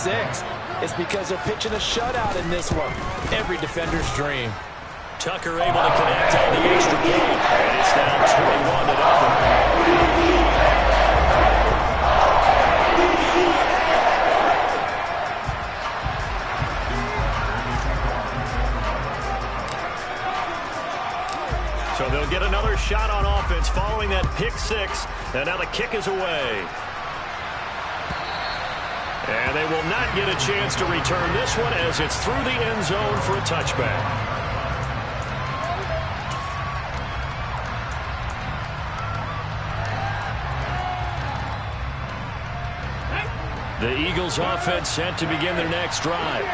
six. It's because they're pitching a shutout in this one. Every defender's dream. Tucker able to connect on the extra point. And it's now 21-0. So they'll get another shot on offense following that pick six. And now the kick is away. And they will not get a chance to return this one as it's through the end zone for a touchback. The Eagles offense set to begin their next drive.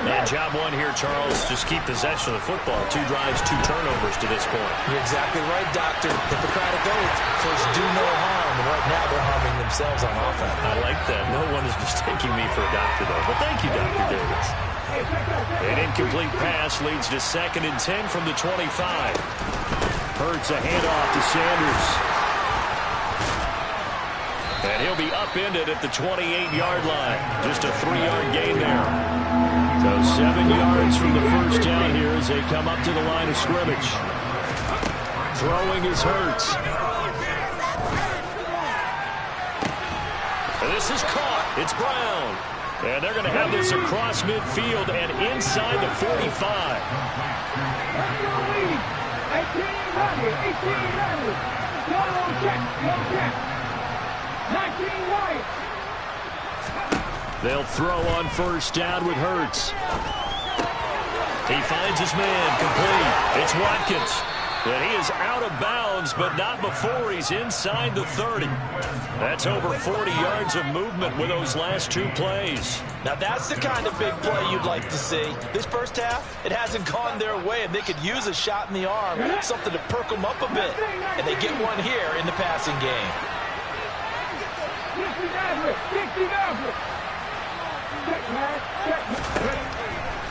And job one here, Charles, just keep possession of the football. 2 drives, 2 turnovers to this point. You're exactly right, Doctor. Hippocratic oath. First, do no harm. And right now, they're harming themselves on offense. I like that. No one is mistaking me for a doctor, though. But thank you, Dr. Davis. An incomplete pass leads to 2nd and 10 from the 25. Hurts a handoff to Sanders. And he'll be upended at the 28-yard line. Just a 3-yard gain there. So 7 yards from the first down here as they come up to the line of scrimmage. Throwing is Hurts. And this is caught. It's Brown. And they're going to have this across midfield and inside the 45. 19 right. They'll throw on first down with Hurts. He finds his man complete. It's Watkins. And he is out of bounds, but not before he's inside the 30. That's over 40 yards of movement with those last 2 plays. Now that's the kind of big play you'd like to see. This first half, it hasn't gone their way, and they could use a shot in the arm, something to perk them up a bit. And they get one here in the passing game.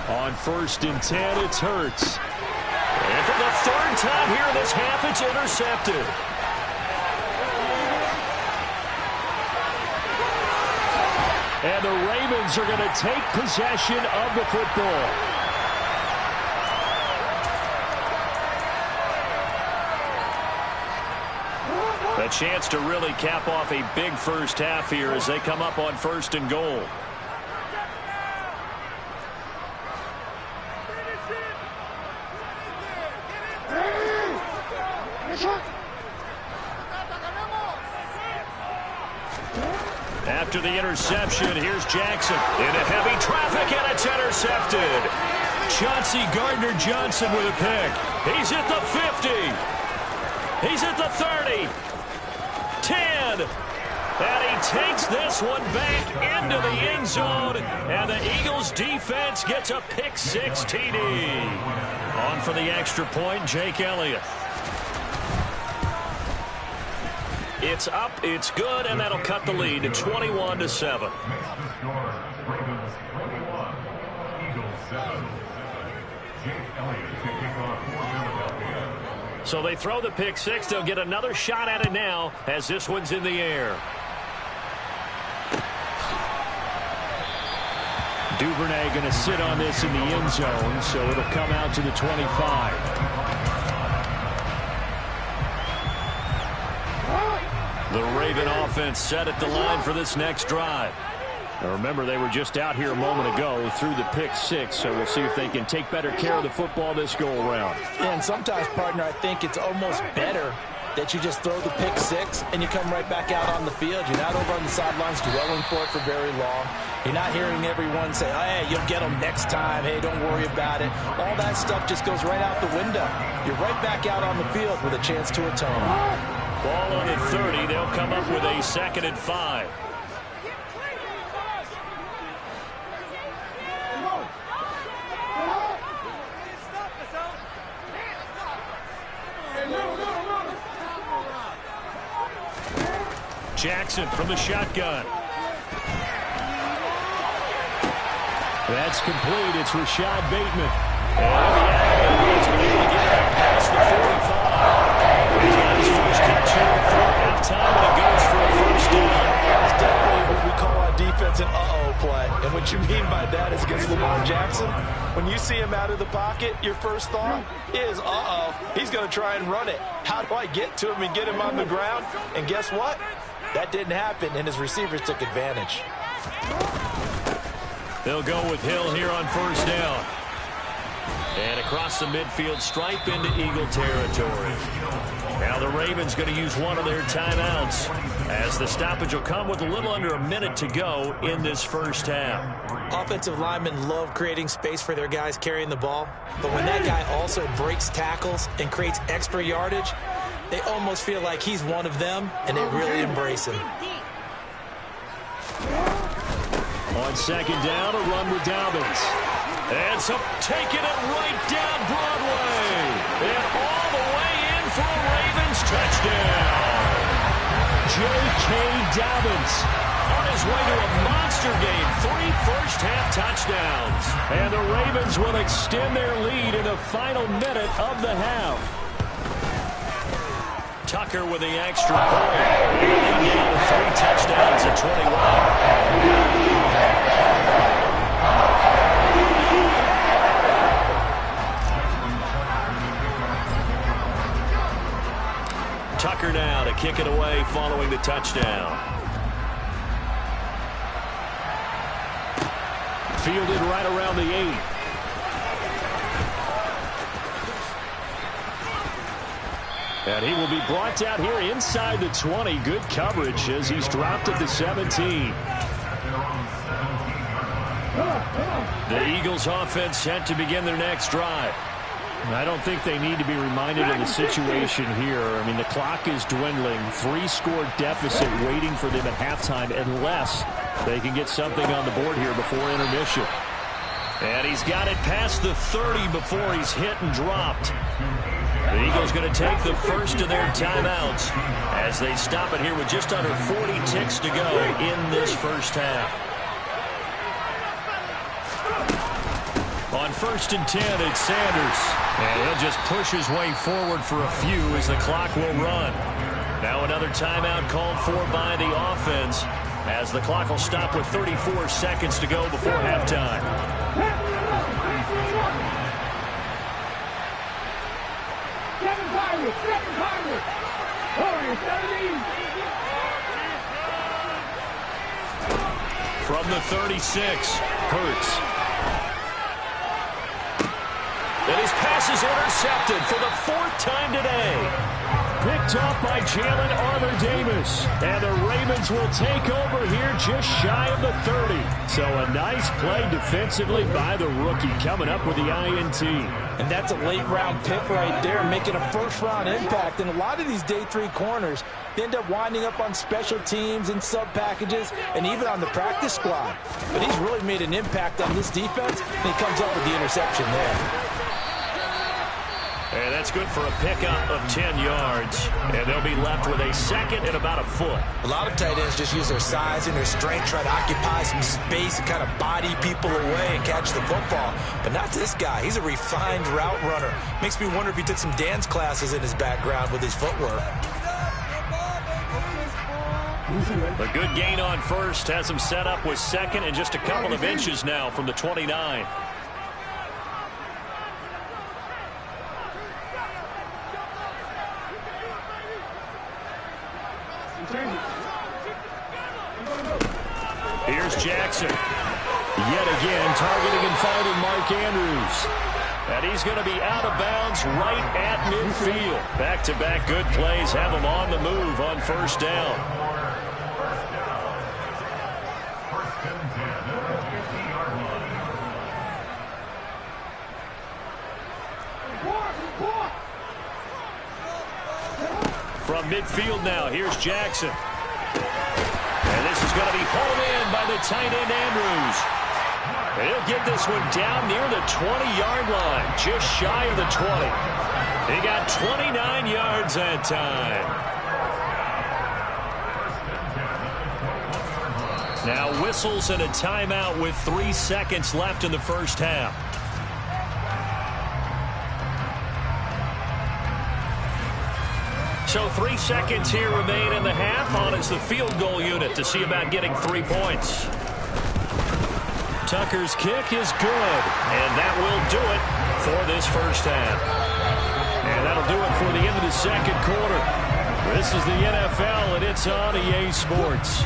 On 1st and 10, it's Hurts. And for the 3rd time here this half, it's intercepted. And the Ravens are going to take possession of the football. A chance to really cap off a big first half here as they come up on 1st and goal. After the interception, here's Jackson into heavy traffic, and it's intercepted. Chauncey Gardner-Johnson with a pick. He's at the 50. He's at the 30. 10. And he takes this one back into the end zone. And the Eagles defense gets a pick 6 TD. On for the extra point, Jake Elliott. It's up, it's good, and that'll cut the lead to 21-7. So they throw the pick 6. They'll get another shot at it now as this one's in the air. Duvernay going to sit on this in the end zone, so it'll come out to the 25. The Raven offense set at the line for this next drive. Now remember, they were just out here a moment ago through the pick 6, so we'll see if they can take better care of the football this go-around. Yeah, and sometimes, partner, I think it's almost better that you just throw the pick 6 and you come right back out on the field. You're not over on the sidelines dwelling for it for very long. You're not hearing everyone say, oh, hey, you'll get them next time. Hey, don't worry about it. All that stuff just goes right out the window. You're right back out on the field with a chance to atone. Ball on the 30. They'll come up with a 2nd and 5. Jackson from the shotgun. That's complete. It's Rashad Bateman. And he's been able to get that past the 45. He's got his first catch here before halftime, and it goes for a first down. It's definitely what we call on defense It's an uh-oh play. And what you mean by that is against Lamar Jackson, when you see him out of the pocket, your first thought is, uh-oh, he's going to try and run it. How do I get to him and get him on the ground? And guess what? That didn't happen, and his receivers took advantage. They'll go with Hill here on first down. And across the midfield stripe into Eagle territory. Now the Ravens going to use one of their timeouts as the stoppage will come with a little under a minute to go in this first half. Offensive linemen love creating space for their guys carrying the ball, but when that guy also breaks tackles and creates extra yardage, they almost feel like he's one of them, and they really embrace him. On second down, a run with Dobbins. And so taking it right down Broadway. And all the way in for a Ravens touchdown. J.K. Dobbins on his way to a monster game. 3 first-half touchdowns. And the Ravens will extend their lead in the final minute of the half. Tucker with the extra point. He gained 3 touchdowns at 21. Tucker now to kick it away following the touchdown. Fielded right around the 8. And he will be brought down here inside the 20. Good coverage as he's dropped at the 17. The Eagles offense set to begin their next drive. I don't think they need to be reminded of the situation here. I mean, the clock is dwindling. 3-score deficit waiting for them at halftime unless they can get something on the board here before intermission. And he's got it past the 30 before he's hit and dropped. The Eagles going to take the first of their timeouts as they stop it here with just under 40 ticks to go in this first half. On first and 10, it's Sanders. And he'll just push his way forward for a few as the clock will run. Now another timeout called for by the offense as the clock will stop with 34 seconds to go before halftime. From the 36, Hurts. And his pass is intercepted for the 4th time today. Picked off by Jalen Armour-Davis. And the Ravens will take over here just shy of the 30. So a nice play defensively by the rookie coming up with the INT. And that's a late-round pick right there, making a first-round impact. And a lot of these day 3 corners, they end up winding up on special teams and sub-packages and even on the practice squad. But he's really made an impact on this defense, and he comes up with the interception there. And that's good for a pickup of 10 yards. And they'll be left with a second and about a foot. A lot of tight ends just use their size and their strength, try to occupy some space and kind of body people away and catch the football. But not this guy. He's a refined route runner. Makes me wonder if he took some dance classes in his background with his footwork. A good gain on first has him set up with second and just a couple of inches now from the 29. Here's Jackson. Yet again, targeting and finding Mark Andrews. And he's going to be out of bounds right at midfield. Back-to-back good plays have him on the move on first down. From midfield now, here's Jackson. And this is going to be hauled in by the tight end Andrews. And he'll get this one down near the 20-yard line, just shy of the 20. He got 29 yards that time. Now whistles and a timeout with 3 seconds left in the first half. So 3 seconds here remain in the half on as the field goal unit to see about getting 3 points. Tucker's kick is good, and that will do it for this first half. And that'll do it for the end of the second quarter. This is the NFL, and it's on EA Sports.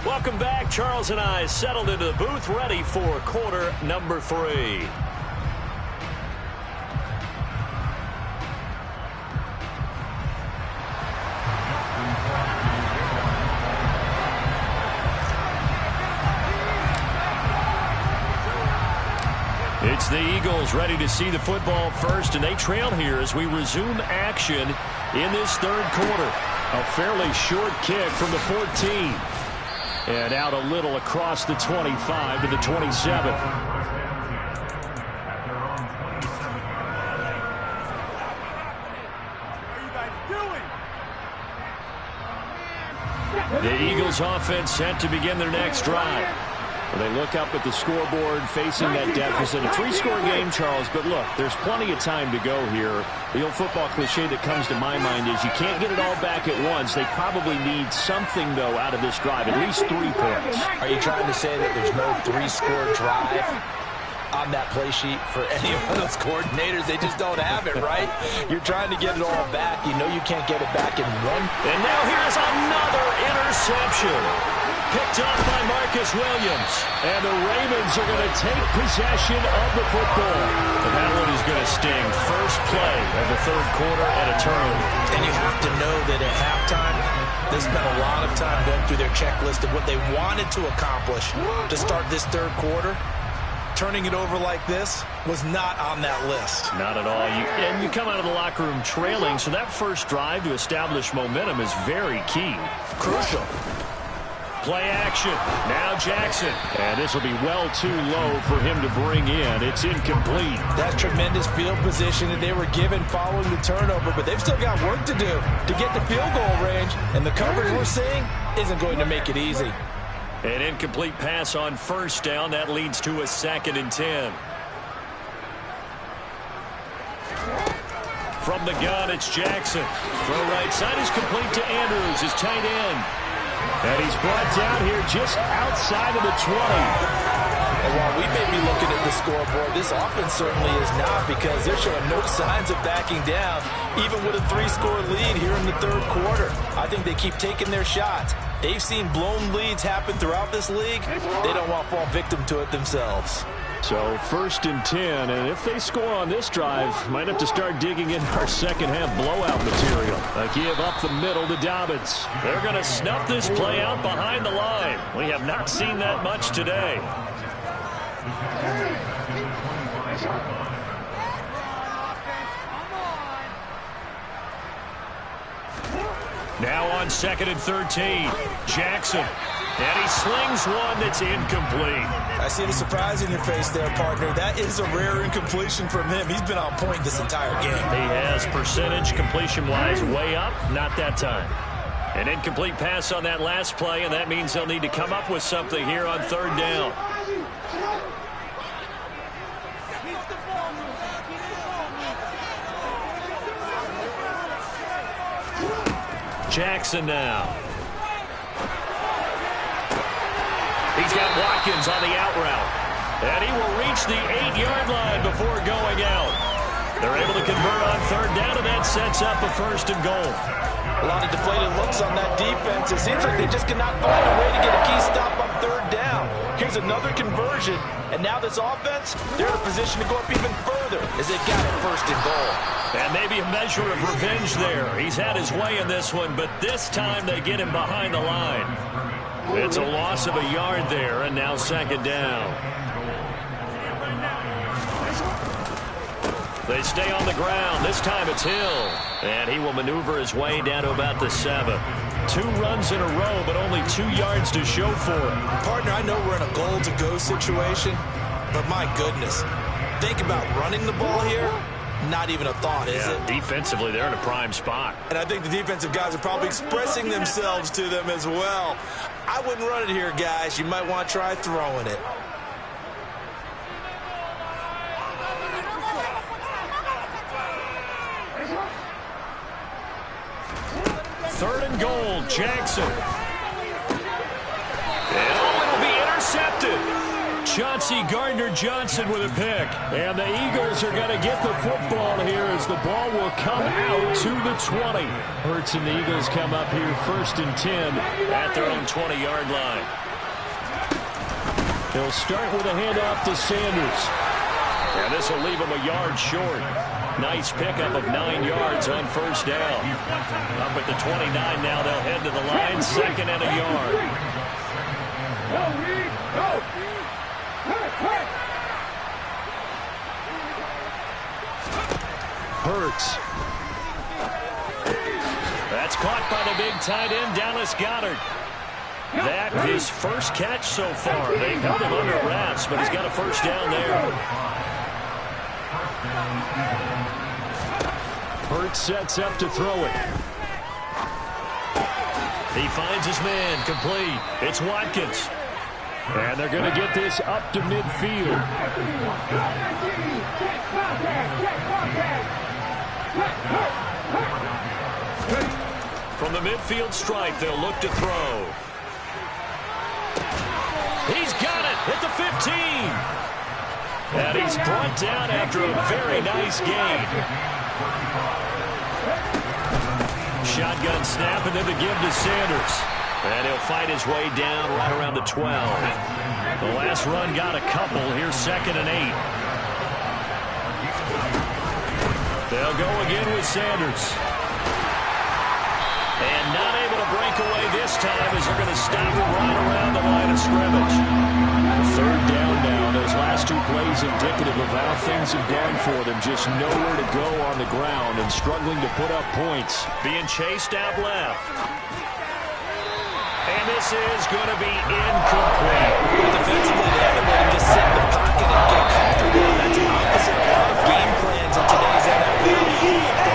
Welcome back. Charles and I settled into the booth, ready for quarter number 3. It's the Eagles ready to see the football first, and they trail here as we resume action in this third quarter. A fairly short kick from the 14. And out a little across the 25 to the 27. The Eagles offense set to begin their next drive. They look up at the scoreboard facing that deficit. A 3-score game, Charles, but look, there's plenty of time to go here. The old football cliche that comes to my mind is you can't get it all back at once. They probably need something, though, out of this drive, at least 3 points. Are you trying to say that there's no 3-score drive on that play sheet for any of those coordinators? They just don't have it, right? You're trying to get it all back. You know you can't get it back in one. And now here's another interception. Picked up by Marcus Williams. And the Ravens are going to take possession of the football. And that one is going to sting. First play of the third quarter and a turnover. And you have to know that at halftime, they spent a lot of time going through their checklist of what they wanted to accomplish to start this third quarter. Turning it over like this was not on that list. Not at all. And you come out of the locker room trailing, so that first drive to establish momentum is very key. Crucial. Play action. Now Jackson. And this will be well too low for him to bring in. It's incomplete. That's tremendous field position that they were given following the turnover, but they've still got work to do to get the field goal range. And the coverage we're seeing isn't going to make it easy. An incomplete pass on first down. That leads to a 2nd and 10. From the gun, it's Jackson. Throw right side is complete to Andrews, his tight end. And he's brought down here just outside of the 20. And while we may be looking at the scoreboard, this offense certainly is not, because they're showing no signs of backing down, even with a 3-score lead here in the third quarter. I think they keep taking their shots. They've seen blown leads happen throughout this league. They don't want to fall victim to it themselves. So 1st and 10, and if they score on this drive, might have to start digging in our second half blowout material. A give up the middle to Dobbins. They're going to snuff this play out behind the line. We have not seen that much today. Now on 2nd and 13, Jackson. And he slings one that's incomplete. I see the surprise in your face there, partner. That is a rare incompletion from him. He's been on point this entire game. He has percentage completion-wise way up. Not that time. An incomplete pass on that last play, and that means they'll need to come up with something here on 3rd down. Jackson now. He's got Watkins on the out route. And he will reach the 8-yard line before going out. They're able to convert on 3rd down, and that sets up a 1st and goal. A lot of deflated looks on that defense. It seems like they just cannot find a way to get a key stop on 3rd down. Here's another conversion. And now this offense, they're in a position to go up even further as they got it 1st and goal. And maybe a measure of revenge there. He's had his way in this one, but this time they get him behind the line. It's a loss of a yard there, and now 2nd down. They stay on the ground. This time it's Hill. And he will maneuver his way down to about the 7. 2 runs in a row, but only 2 yards to show for it. Partner, I know we're in a goal-to-go situation, but my goodness, think about running the ball here. Not even a thought, is it? Defensively, they're in a prime spot. And I think the defensive guys are probably expressing themselves to them as well. I wouldn't run it here, guys. You might want to try throwing it. 3rd and goal, Jackson. And it'll be intercepted. Chauncey Gardner-Johnson with a pick. And the Eagles are going to get the football here as the ball will come out to the 20. Hurts and the Eagles come up here 1st and 10 at their own 20-yard line. They'll start with a handoff to Sanders. And this will leave him a yard short. Nice pickup of 9 yards on 1st down. Up at the 29 now, they'll head to the line, 2nd and a yard. Hurts. That's caught by the big tight end, Dallas Goedert. That his first catch so far. They've held him under wraps, but he's got a 1st down there. Hurts sets up to throw it. He finds his man, complete. It's Watkins. And they're going to get this up to midfield. From the midfield stripe, they'll look to throw. He's got it at the 15. And he's brought down after a very nice gain. Shotgun snap and then the give to Sanders. And he'll fight his way down right around the 12. The last run got a couple. Here's 2nd and 8. They'll go again with Sanders. And not able to break away this time as they're going to stop him right around the line of scrimmage. 3rd down now. Those last 2 plays indicative of how things have gone for them. Just nowhere to go on the ground and struggling to put up points. Being chased out left. And this is going to be incomplete. Defensively, they had to let him just sit in the pocket and get comfortable. That's opposite a lot of game plans in today's NFL.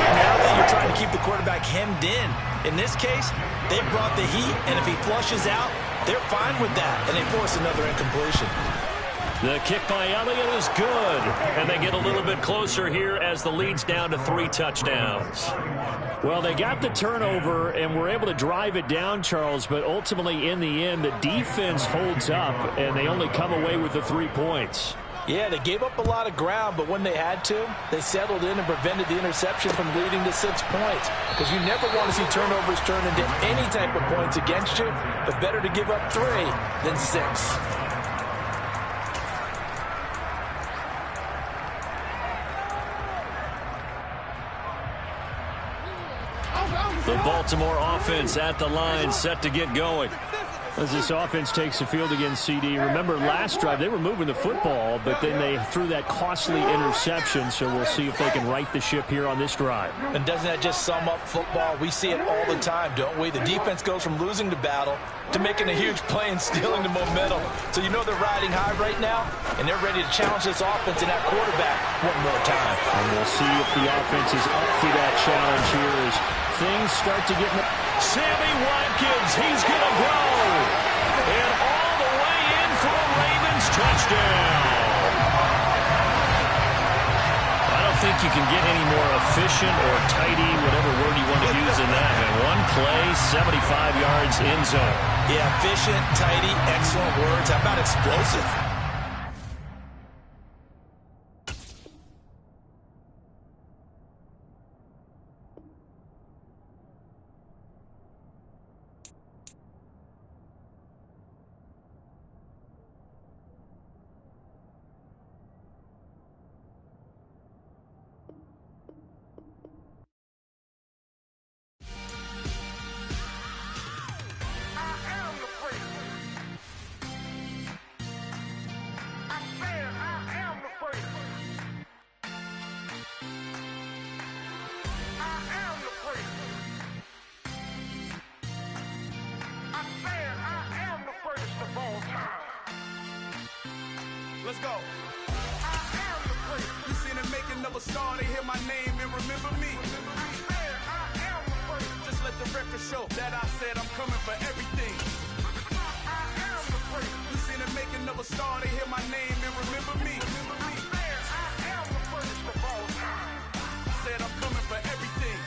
Ordinarily, you're trying to keep the quarterback hemmed in. In this case, they brought the heat, and if he flushes out, they're fine with that, and they force another incompletion. The kick by Elliott is good, and they get a little bit closer here as the lead's down to 3 touchdowns. Well, they got the turnover and were able to drive it down, Charles, but ultimately in the end, the defense holds up, and they only come away with the 3 points. Yeah, they gave up a lot of ground, but when they had to, they settled in and prevented the interception from leading to 6 points. Because you never want to see turnovers turn into any type of points against you, but better to give up 3 than 6. The Baltimore offense at the line, set to get going. As this offense takes the field against CD. Remember, last drive, they were moving the football, but then they threw that costly interception, so we'll see if they can right the ship here on this drive. And doesn't that just sum up football? We see it all the time, don't we? The defense goes from losing the battle to making a huge play and stealing the momentum. So you know they're riding high right now, and they're ready to challenge this offense and that quarterback one more time. And we'll see if the offense is up for that challenge here as things start to get... Sammy Watkins, he's going to go. And all the way in for a Ravens touchdown. I don't think you can get any more efficient or tidy, whatever word you want to use in that. And one play, 75 yards in zone. Yeah, efficient, tidy, excellent words. How about explosive? Let's go. You seen the making of a star, they hear my name and remember me. Just let the record show that I said I'm coming for everything. You seen the making of a star, they hear my name and remember me. Said I'm coming for everything.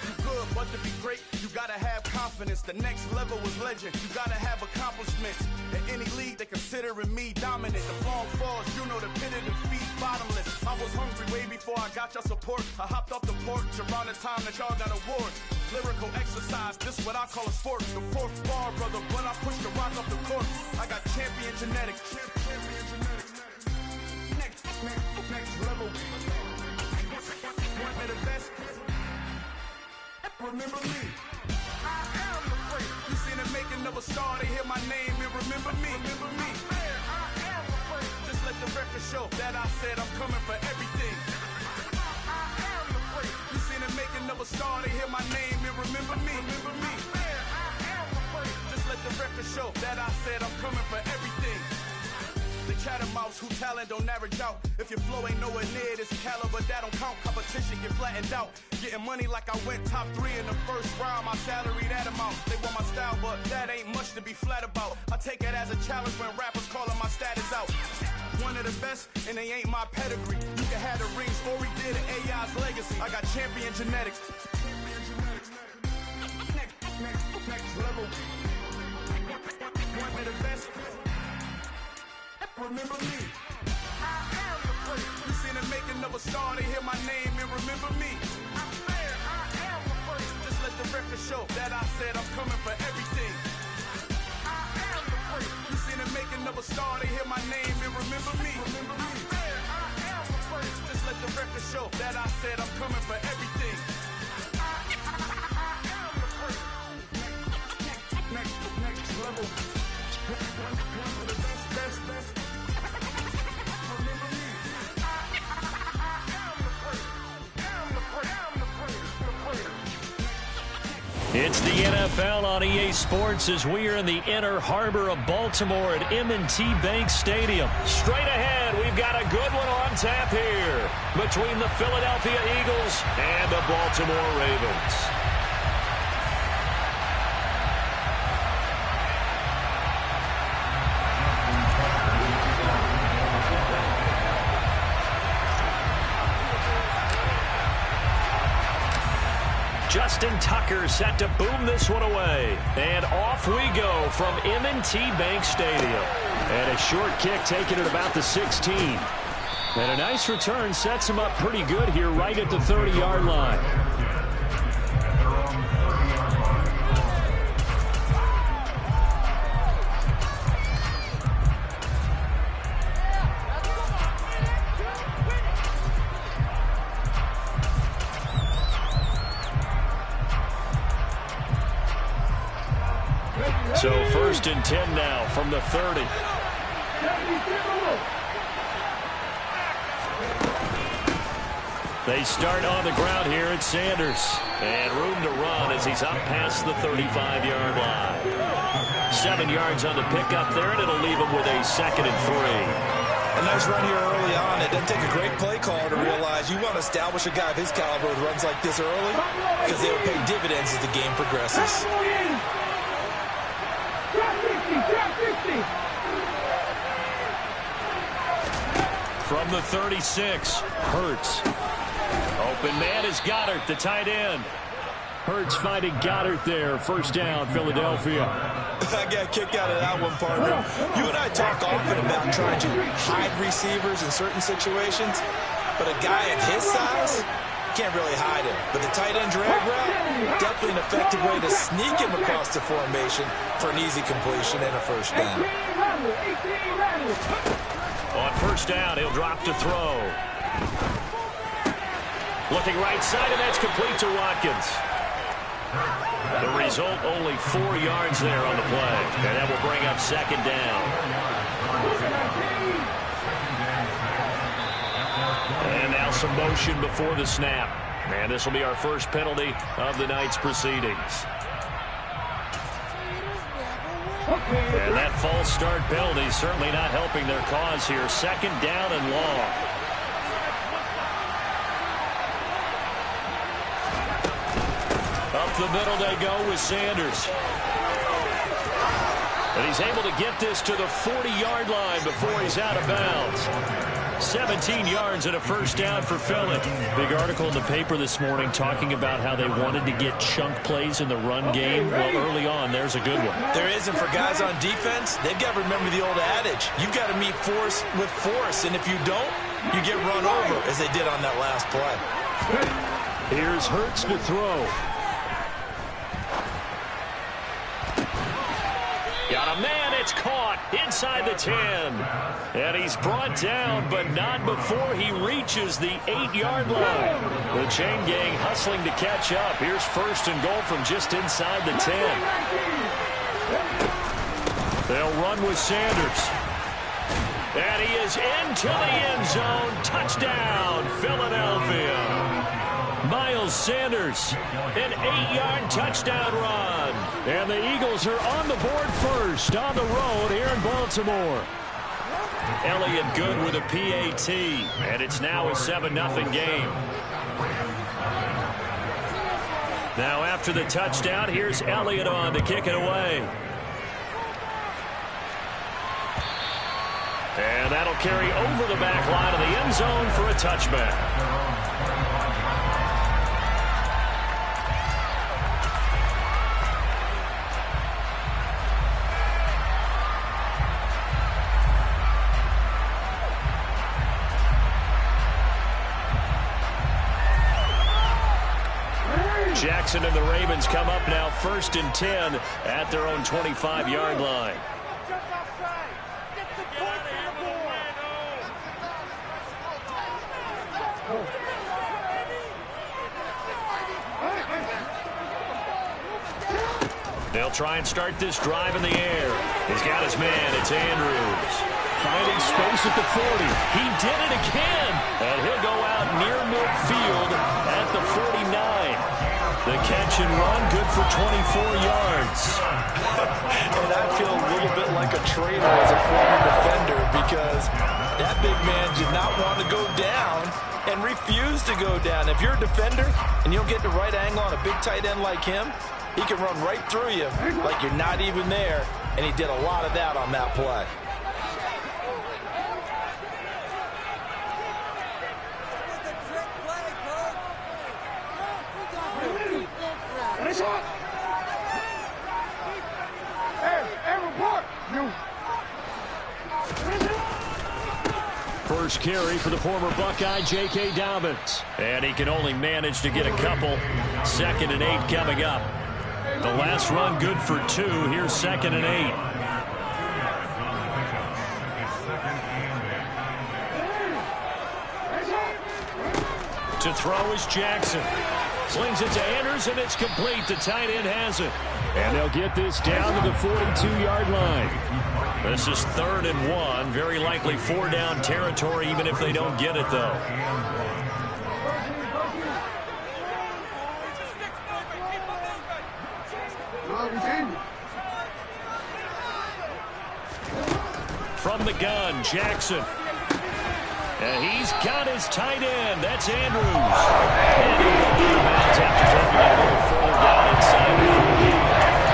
You good, but the be great, you gotta have confidence. The next level was legend. You gotta have accomplishments. In any league, they considering me dominant. The long falls, you know the pit of defeat, bottomless. I was hungry way before I got your support. I hopped off the porch around the time that y'all got awards. Lyrical exercise, this what I call a sport. The fourth bar, brother, when I push the rock off the court. I got champion genetics. Next level. One of the best. Remember me. I am the great. You seen the making of a star, they hear my name and remember me. Remember me. I am the great. Just let the record show that I said I'm coming for everything. I am the great. You seen the making of a star, they hear my name and remember me. Remember me. I am the great. Just let the record show that I said I'm coming for everything. The chattermouths who talent don't average out. If your flow ain't nowhere near this caliber, that don't count. Competition get flattened out. Getting money like I went top 3 in the first round. My salary that amount. They want my style, but that ain't much to be flat about. I take it as a challenge when rappers calling my status out. One of the best, and they ain't my pedigree. You can have the rings, or we did an AI's legacy. I got champion genetics. Next level. One of the best. Remember me. I am the great. You seen the making of a star, they hear my name and remember me. I am the great. Just let the record show that I said I'm coming for everything. I am the great. You seen the making of a star, they hear my name and remember me. Remember me. I am the great. Just let the record show that I said I'm coming for everything. I am the great. Next level. One of the best. It's the NFL on EA Sports as we are in the inner harbor of Baltimore at M&T Bank Stadium. Straight ahead, we've got a good one on tap here between the Philadelphia Eagles and the Baltimore Ravens. Justin Tucker set to boom this one away. And off we go from M&T Bank Stadium. And a short kick taken at about the 16. And a nice return sets him up pretty good here right at the 30-yard line. So 1st and 10 now from the 30. They start on the ground here at Sanders. And room to run as he's up past the 35-yard line. 7 yards on the pickup there, and it'll leave him with a 2nd and 3. A nice run here early on. It doesn't take a great play caller to realize you want to establish a guy of his caliber with runs like this early because they will pay dividends as the game progresses. From the 36, Hurts. Open man is Goddard, the tight end. Hurts finding Goddard there. 1st down, Philadelphia. I got a kick out of that one, partner. You and I talk often about trying to hide receivers in certain situations, but a guy at his size, can't really hide him. But the tight end drag route, definitely an effective way to sneak him across the formation for an easy completion and a 1st down. On 1st down, he'll drop to throw. Looking right side, and that's complete to Watkins. The result, only 4 yards there on the play. And that will bring up 2nd down. And now some motion before the snap. And this will be our first penalty of the night's proceedings. And that false start penalty certainly not helping their cause here. 2nd down and long. Up the middle they go with Sanders. And he's able to get this to the 40-yard line before he's out of bounds. 17 yards and a first down for Philly. Big article in the paper this morning talking about how they wanted to get chunk plays in the run game. Well, early on, there's a good one. There is, and for guys on defense, they've got to remember the old adage. You've got to meet force with force, and if you don't, you get run over, as they did on that last play. Here's Hurts to throw. Got a man, it's caught inside the 10. And he's brought down, but not before he reaches the 8-yard line. The chain gang hustling to catch up. Here's first and goal from just inside the 10. They'll run with Sanders. And he is into the end zone. Touchdown, Philadelphia. Miles Sanders, an 8-yard touchdown run. And the Eagles are on the board first on the road here in Baltimore. Elliott good with a PAT, and it's now a 7-0 game. Now after the touchdown, here's Elliott on to kick it away. And that'll carry over the back line of the end zone for a touchback. Jackson and the Ravens come up now 1st and 10 at their own 25-yard line. They'll try and start this drive in the air. He's got his man. It's Andrews. Finding space at the 40. He did it again. And he'll go out near midfield at the 49. The catch and run, good for 24 yards. And I feel a little bit like a traitor as a former defender because that big man did not want to go down and refused to go down. If you're a defender and you'll get the right angle on a big tight end like him, he can run right through you like you're not even there, and he did a lot of that on that play. First carry for the former Buckeye, J.K. Dobbins. And he can only manage to get a couple. 2nd and 8 coming up. The last run good for 2. Here's 2nd and 8. To throw is Jackson. Slings it to Anders, and it's complete. The tight end has it. And they'll get this down to the 42-yard line. This is 3rd and 1. Very likely 4-down territory, even if they don't get it, though. From the gun, Jackson. And he's got his tight end. That's Andrews. And he'll be out after taking it a little further down inside the 40.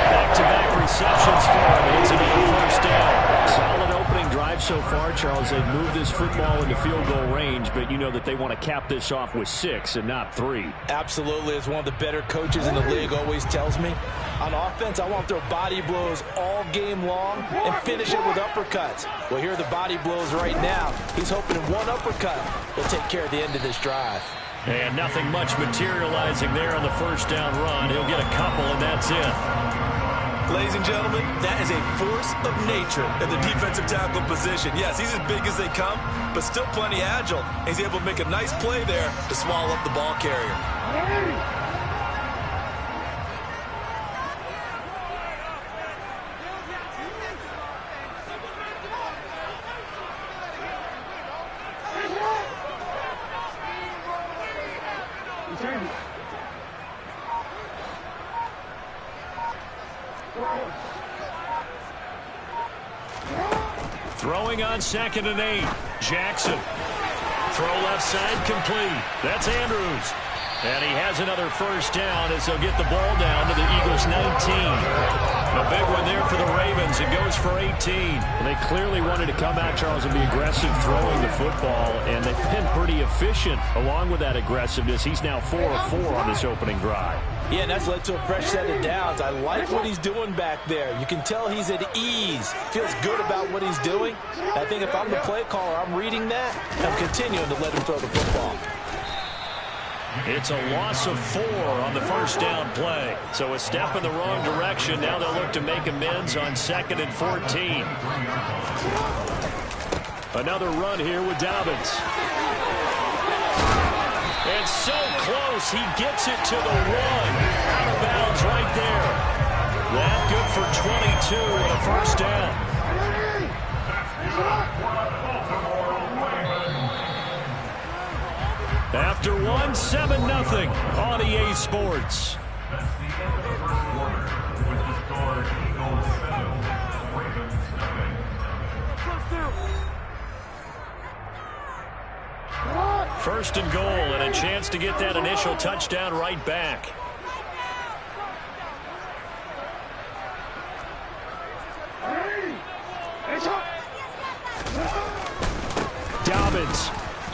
Back-to-back receptions for him. It's another first down. Solid opening drive so far, Charles. They've moved this football into field goal range, but you know that they want to cap this off with 6 and not 3. Absolutely. As one of the better coaches in the league always tells me, on offense, I want to throw body blows all game long and finish it with uppercuts. Well, here are the body blows right now. He's hoping one uppercut will take care of the end of this drive. And nothing much materializing there on the first down run. He'll get a couple, and that's it. Ladies and gentlemen, that is a force of nature in the defensive tackle position. Yes, he's as big as they come, but still plenty agile. He's able to make a nice play there to swallow up the ball carrier. Throwing on 2nd and 8. Jackson. Throw left side complete. That's Andrews. And he has another first down as they'll get the ball down to the Eagles' 19. A big one there for the Ravens. It goes for 18. Well, they clearly wanted to come out, Charles, and be aggressive throwing the football, and they've been pretty efficient along with that aggressiveness. He's now 4 of 4 on this opening drive. Yeah, and that's led to a fresh set of downs. I like what he's doing back there. You can tell he's at ease. Feels good about what he's doing. I think if I'm the play caller, I'm reading that. I'm continuing to let him throw the football. It's a loss of 4 on the first down play. So a step in the wrong direction. Now they'll look to make amends on 2nd and 14. Another run here with Dobbins. And so close. He gets it to the 1. Out of bounds right there. That good for 22 and a first down. After 1, 7-0 on EA Sports. First and goal, and a chance to get that initial touchdown right back. Dobbins.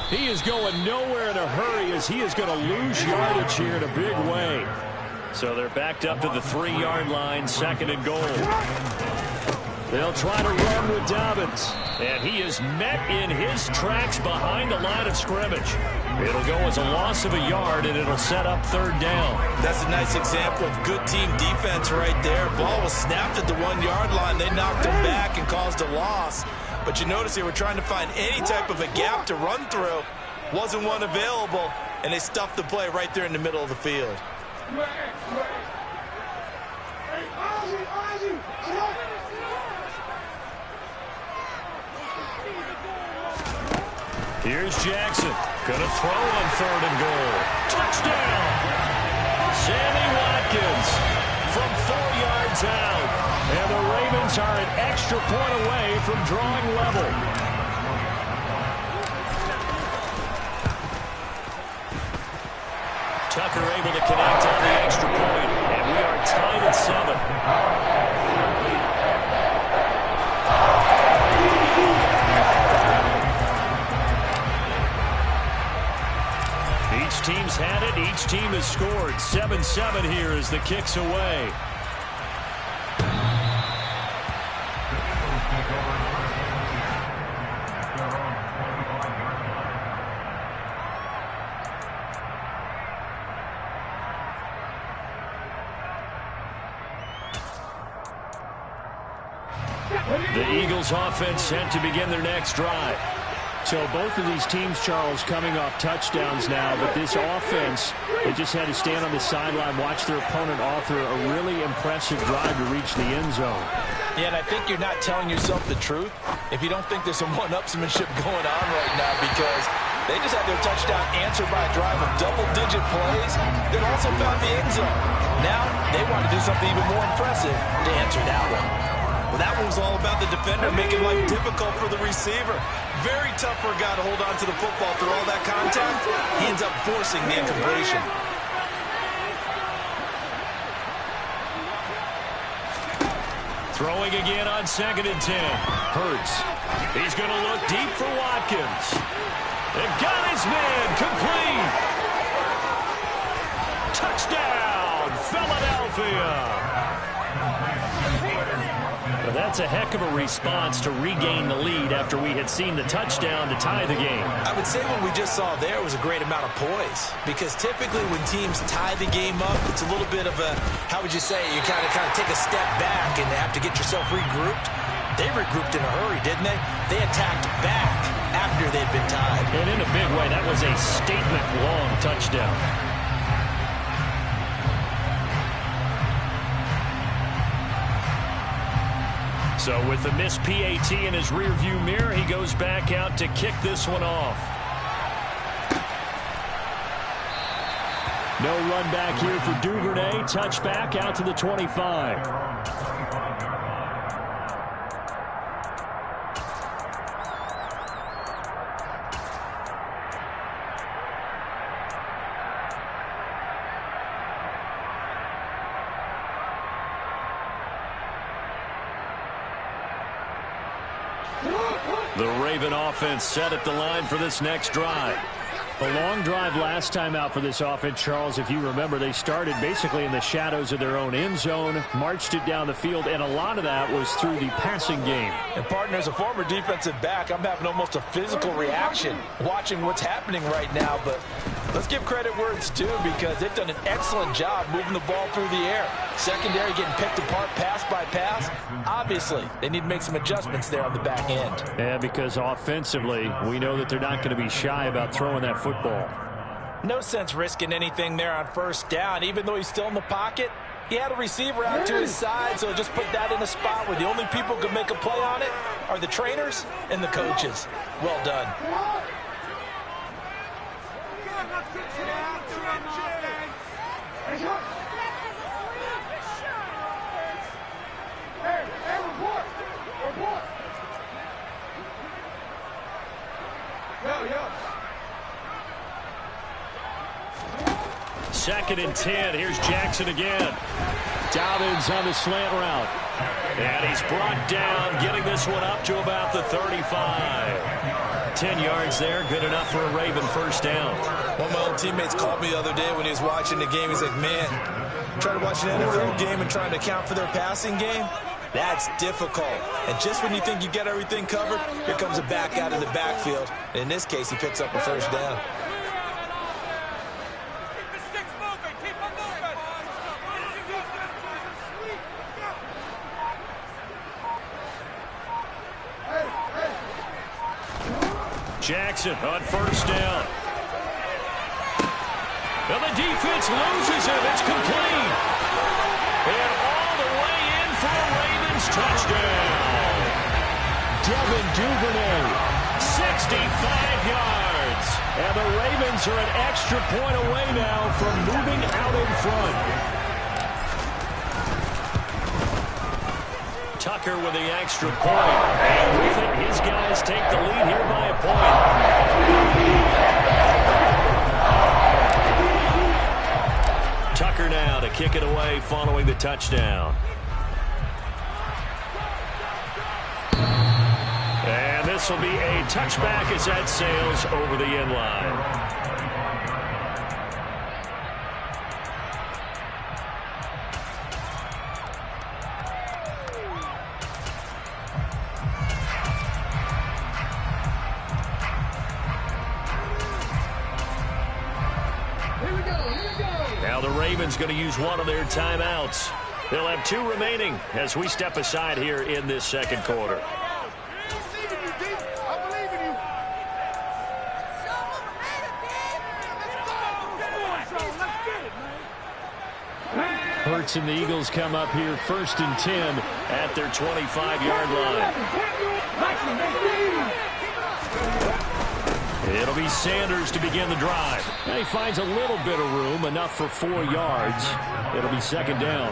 He is going nowhere in a hurry as he is going to lose yardage here in a big way. So they're backed up to the 3-yard line, 2nd and goal. They'll try to run with Dobbins. And he is met in his tracks behind the line of scrimmage. It'll go as a loss of a yard, and it'll set up 3rd down. That's a nice example of good team defense right there. Ball was snapped at the 1-yard line. They knocked him back and caused a loss. But you notice they were trying to find any type of a gap to run through. Wasn't one available, and they stuffed the play right there in the middle of the field. Here's Jackson. Gonna throw on 3rd and goal. Touchdown! Sammy Watkins from 4 yards out. And the Ravens are an extra point away from drawing level. Tucker able to connect on the extra point, and we are tied at 7. Each team's had it. Each team has scored. 7-7 here as the kick's away. The Eagles offense set to begin their next drive. So both of these teams, Charles, coming off touchdowns now, but this offense, they just had to stand on the sideline, watch their opponent author a really impressive drive to reach the end zone. Yeah, and I think you're not telling yourself the truth if you don't think there's some one-upsmanship going on right now, because they just had their touchdown answered by a drive of double-digit plays that also found the end zone. Now they want to do something even more impressive to answer that one. Well, that one was all about the defender making life difficult for the receiver. Very tough for a guy to hold on to the football through all that contact. He ends up forcing the incompletion. Throwing again on 2nd and 10. Hurts. He's going to look deep for Watkins. They've got his man complete. Touchdown, Philadelphia. Well, that's a heck of a response to regain the lead after we had seen the touchdown to tie the game. I would say what we just saw there was a great amount of poise, because typically when teams tie the game up, it's a little bit of a, how would you say, you kind of take a step back and have to get yourself regrouped. They regrouped in a hurry, didn't they? They attacked back after they'd been tied. And in a big way, that was a statement-long touchdown. So with the missed PAT in his rearview mirror, he goes back out to kick this one off. No run back here for Duvernay. Touchback out to the 25. The Raven offense set at the line for this next drive. A long drive last time out for this offense, Charles. If you remember, they started basically in the shadows of their own end zone, marched it down the field, and a lot of that was through the passing game. And, partner, as a former defensive back, I'm having almost a physical reaction watching what's happening right now. But let's give credit where it's due, because they've done an excellent job moving the ball through the air. Secondary getting picked apart pass by pass. Obviously, they need to make some adjustments there on the back end. Yeah, because offensively, we know that they're not going to be shy about throwing that football. No sense risking anything there on first down. Even though he's still in the pocket, he had a receiver out to his side, so just put that in a spot where the only people who can make a play on it are the trainers and the coaches. Well done. Second and 10. Here's Jackson again. Dobbins on the slant route. And he's brought down, getting this one up to about the 35. 10 yards there, good enough for a Raven first down. One of my old teammates called me the other day when he was watching the game. He's like, man, trying to watch an NFL game and trying to account for their passing game, that's difficult. And just when you think you get everything covered, here comes a back out of the backfield. And in this case, he picks up a first down. Jackson on first down. And the defense loses him. It's complete. And all the way in for a Ravens touchdown. Devin Duvernay. 65 yards. And the Ravens are an extra point away now from moving out in front. Tucker with the extra point. And with it, his guys take the lead here by a point. Tucker now to kick it away following the touchdown. And this will be a touchback as that sails over the end line. Now the Ravens going to use one of their timeouts. They'll have 2 remaining as we step aside here in this second quarter. Hurts and the Eagles come up here first and 10 at their 25-yard line. It'll be Sanders to begin the drive. And he finds a little bit of room, enough for 4 yards. It'll be second down.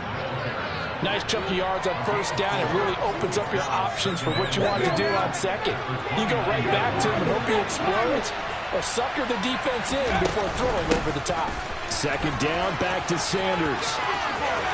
Nice chunky yards on first down. It really opens up your options for what you want to do on second. You go right back to him and hope he explodes, or sucker the defense in before throwing over the top. Second down, back to Sanders.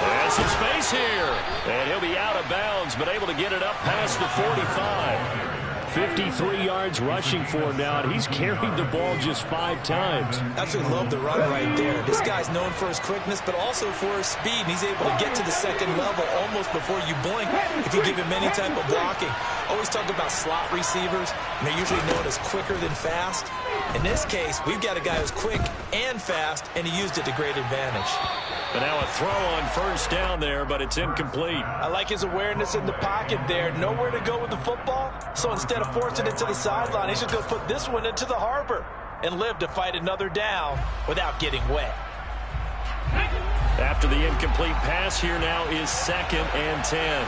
There's some space here. And he'll be out of bounds, but able to get it up past the 45. 53 yards rushing for him now, and he's carried the ball just 5 times. Absolutely love the run right there. This guy's known for his quickness, but also for his speed, and he's able to get to the second level almost before you blink if you give him any type of blocking. Always talk about slot receivers, and they're usually known as quicker than fast. In this case, we've got a guy who's quick and fast, and he used it to great advantage. But now a throw on first down there, but it's incomplete. I like his awareness in the pocket there. Nowhere to go with the football, so instead of forcing it to the sideline, he's just going to put this one into the harbor and live to fight another down without getting wet. After the incomplete pass, here now is second and 10.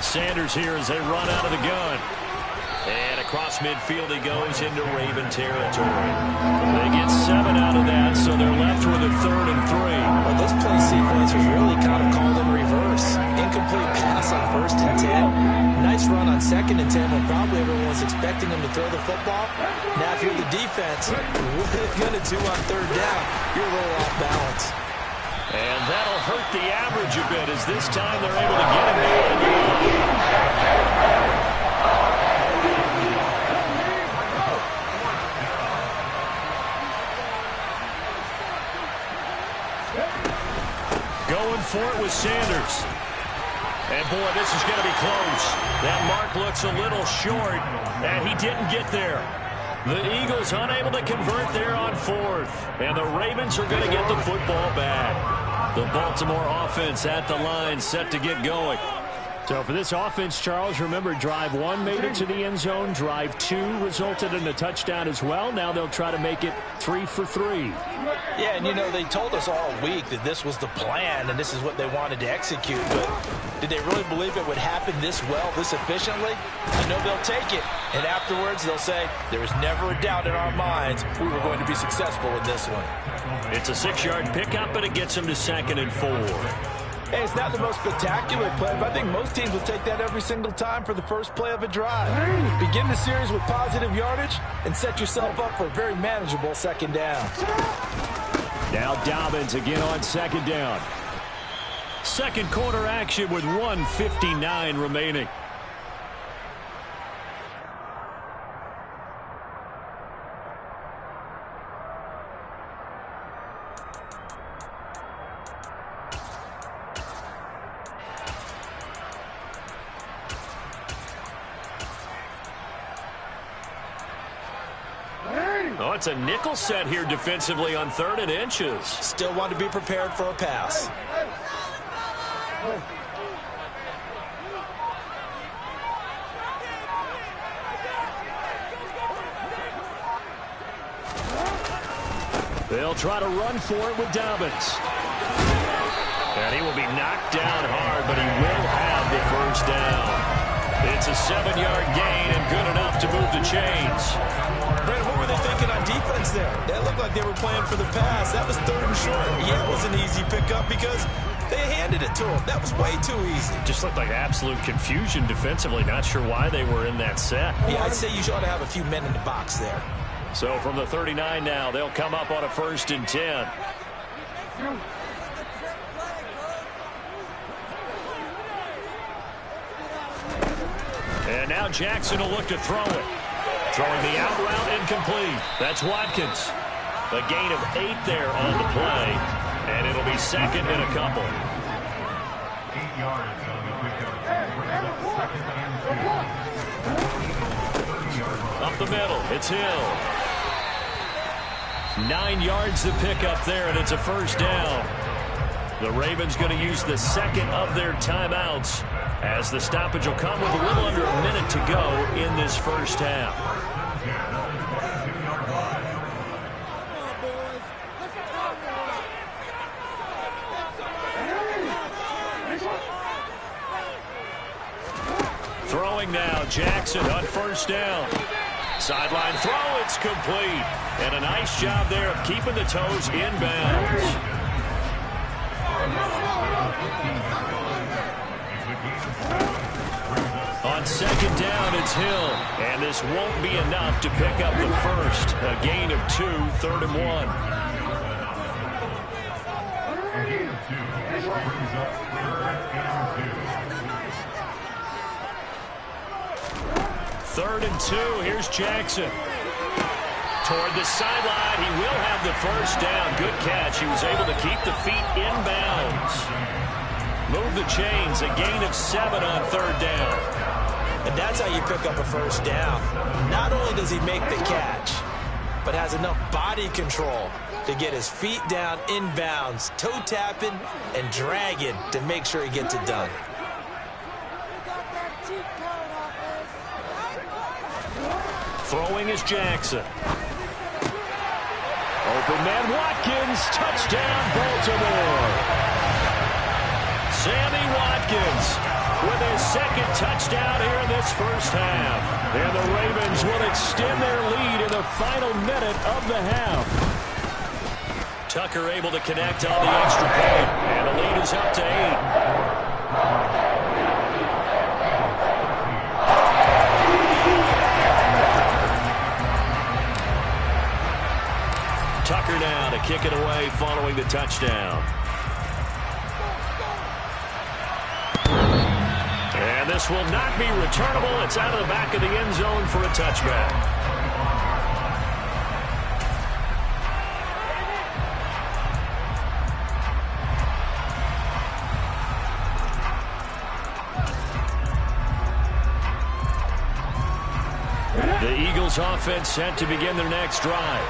Sanders here as they run out of the gun. And across midfield he goes into Raven territory. They get 7 out of that, so they're left with a 3rd and 3. Well, this play sequence was really kind of called in reverse. Incomplete pass on 1st and 10. Nice run on 2nd and 10 when probably everyone was expecting him to throw the football. Now if you're the defense, what are you going to do on 3rd down? You're a little off balance. And that'll hurt the average a bit as this time they're able to get him down. Going for it with Sanders. And, boy, this is going to be close. That mark looks a little short, and he didn't get there. The Eagles unable to convert there on fourth. And the Ravens are going to get the football back. The Baltimore offense at the line set to get going. So for this offense, Charles, remember, drive 1 made it to the end zone. Drive 2 resulted in a touchdown as well. Now they'll try to make it 3 for 3. Yeah, and, you know, they told us all week that this was the plan and this is what they wanted to execute. But did they really believe it would happen this well, this efficiently? I know they'll take it. And afterwards, they'll say, there was never a doubt in our minds we were going to be successful in this one. It's a 6-yard pickup, but it gets them to 2nd and 4. Hey, it's not the most spectacular play, but I think most teams will take that every single time for the first play of a drive. Begin the series with positive yardage and set yourself up for a very manageable 2nd down. Now Dobbins again on 2nd down. Second quarter action with 1:59 remaining. Oh, it's a nickel set here defensively on 3rd and inches. Still want to be prepared for a pass. They'll try to run for it with Dobbins. And he will be knocked down hard, but he will have the first down. It's a 7-yard gain and good enough to move the chains. Brent, what were they thinking on defense there? That looked like they were playing for the pass. That was 3rd and short. Yeah, it was an easy pickup because they handed it to him. That was way too easy. Just looked like absolute confusion defensively. Not sure why they were in that set. Yeah, I'd say you ought to have a few men in the box there. So from the 39 now, they'll come up on a 1st and 10. And now Jackson will look to throw it. Throwing the out route incomplete. That's Watkins. A gain of 8 there on the play. And it'll be 2nd and a couple. 8 yards on the pickup. Up the middle. It's Hill. 9 yards to pick up there, and it's a 1st down. The Ravens going to use the 2nd of their timeouts as the stoppage will come with a little under a minute to go in this 1st half. Throwing now, Jackson on 1st down. Sideline throw, it's complete. And a nice job there of keeping the toes inbounds. On 2nd down, it's Hill. And this won't be enough to pick up the first. A gain of 2, 3rd and 1. A gain of 2. This brings up 3rd and 2. 3rd and 2. Here's Jackson. Toward the sideline. He will have the first down. Good catch. He was able to keep the feet inbounds. Move the chains. A gain of 7 on 3rd down. And that's how you pick up a first down. Not only does he make the catch, but has enough body control to get his feet down inbounds, toe tapping and dragging to make sure he gets it done. Throwing is Jackson. Open man Watkins. Touchdown Baltimore. Sammy Watkins with his 2nd touchdown here in this 1st half. And the Ravens will extend their lead in the final minute of the half. Tucker able to connect on the extra point. And the lead is up to 8. Tucker now to kick it away following the touchdown. pass will not be returnable. It's out of the back of the end zone for a touchback. The Eagles offense set to begin their next drive.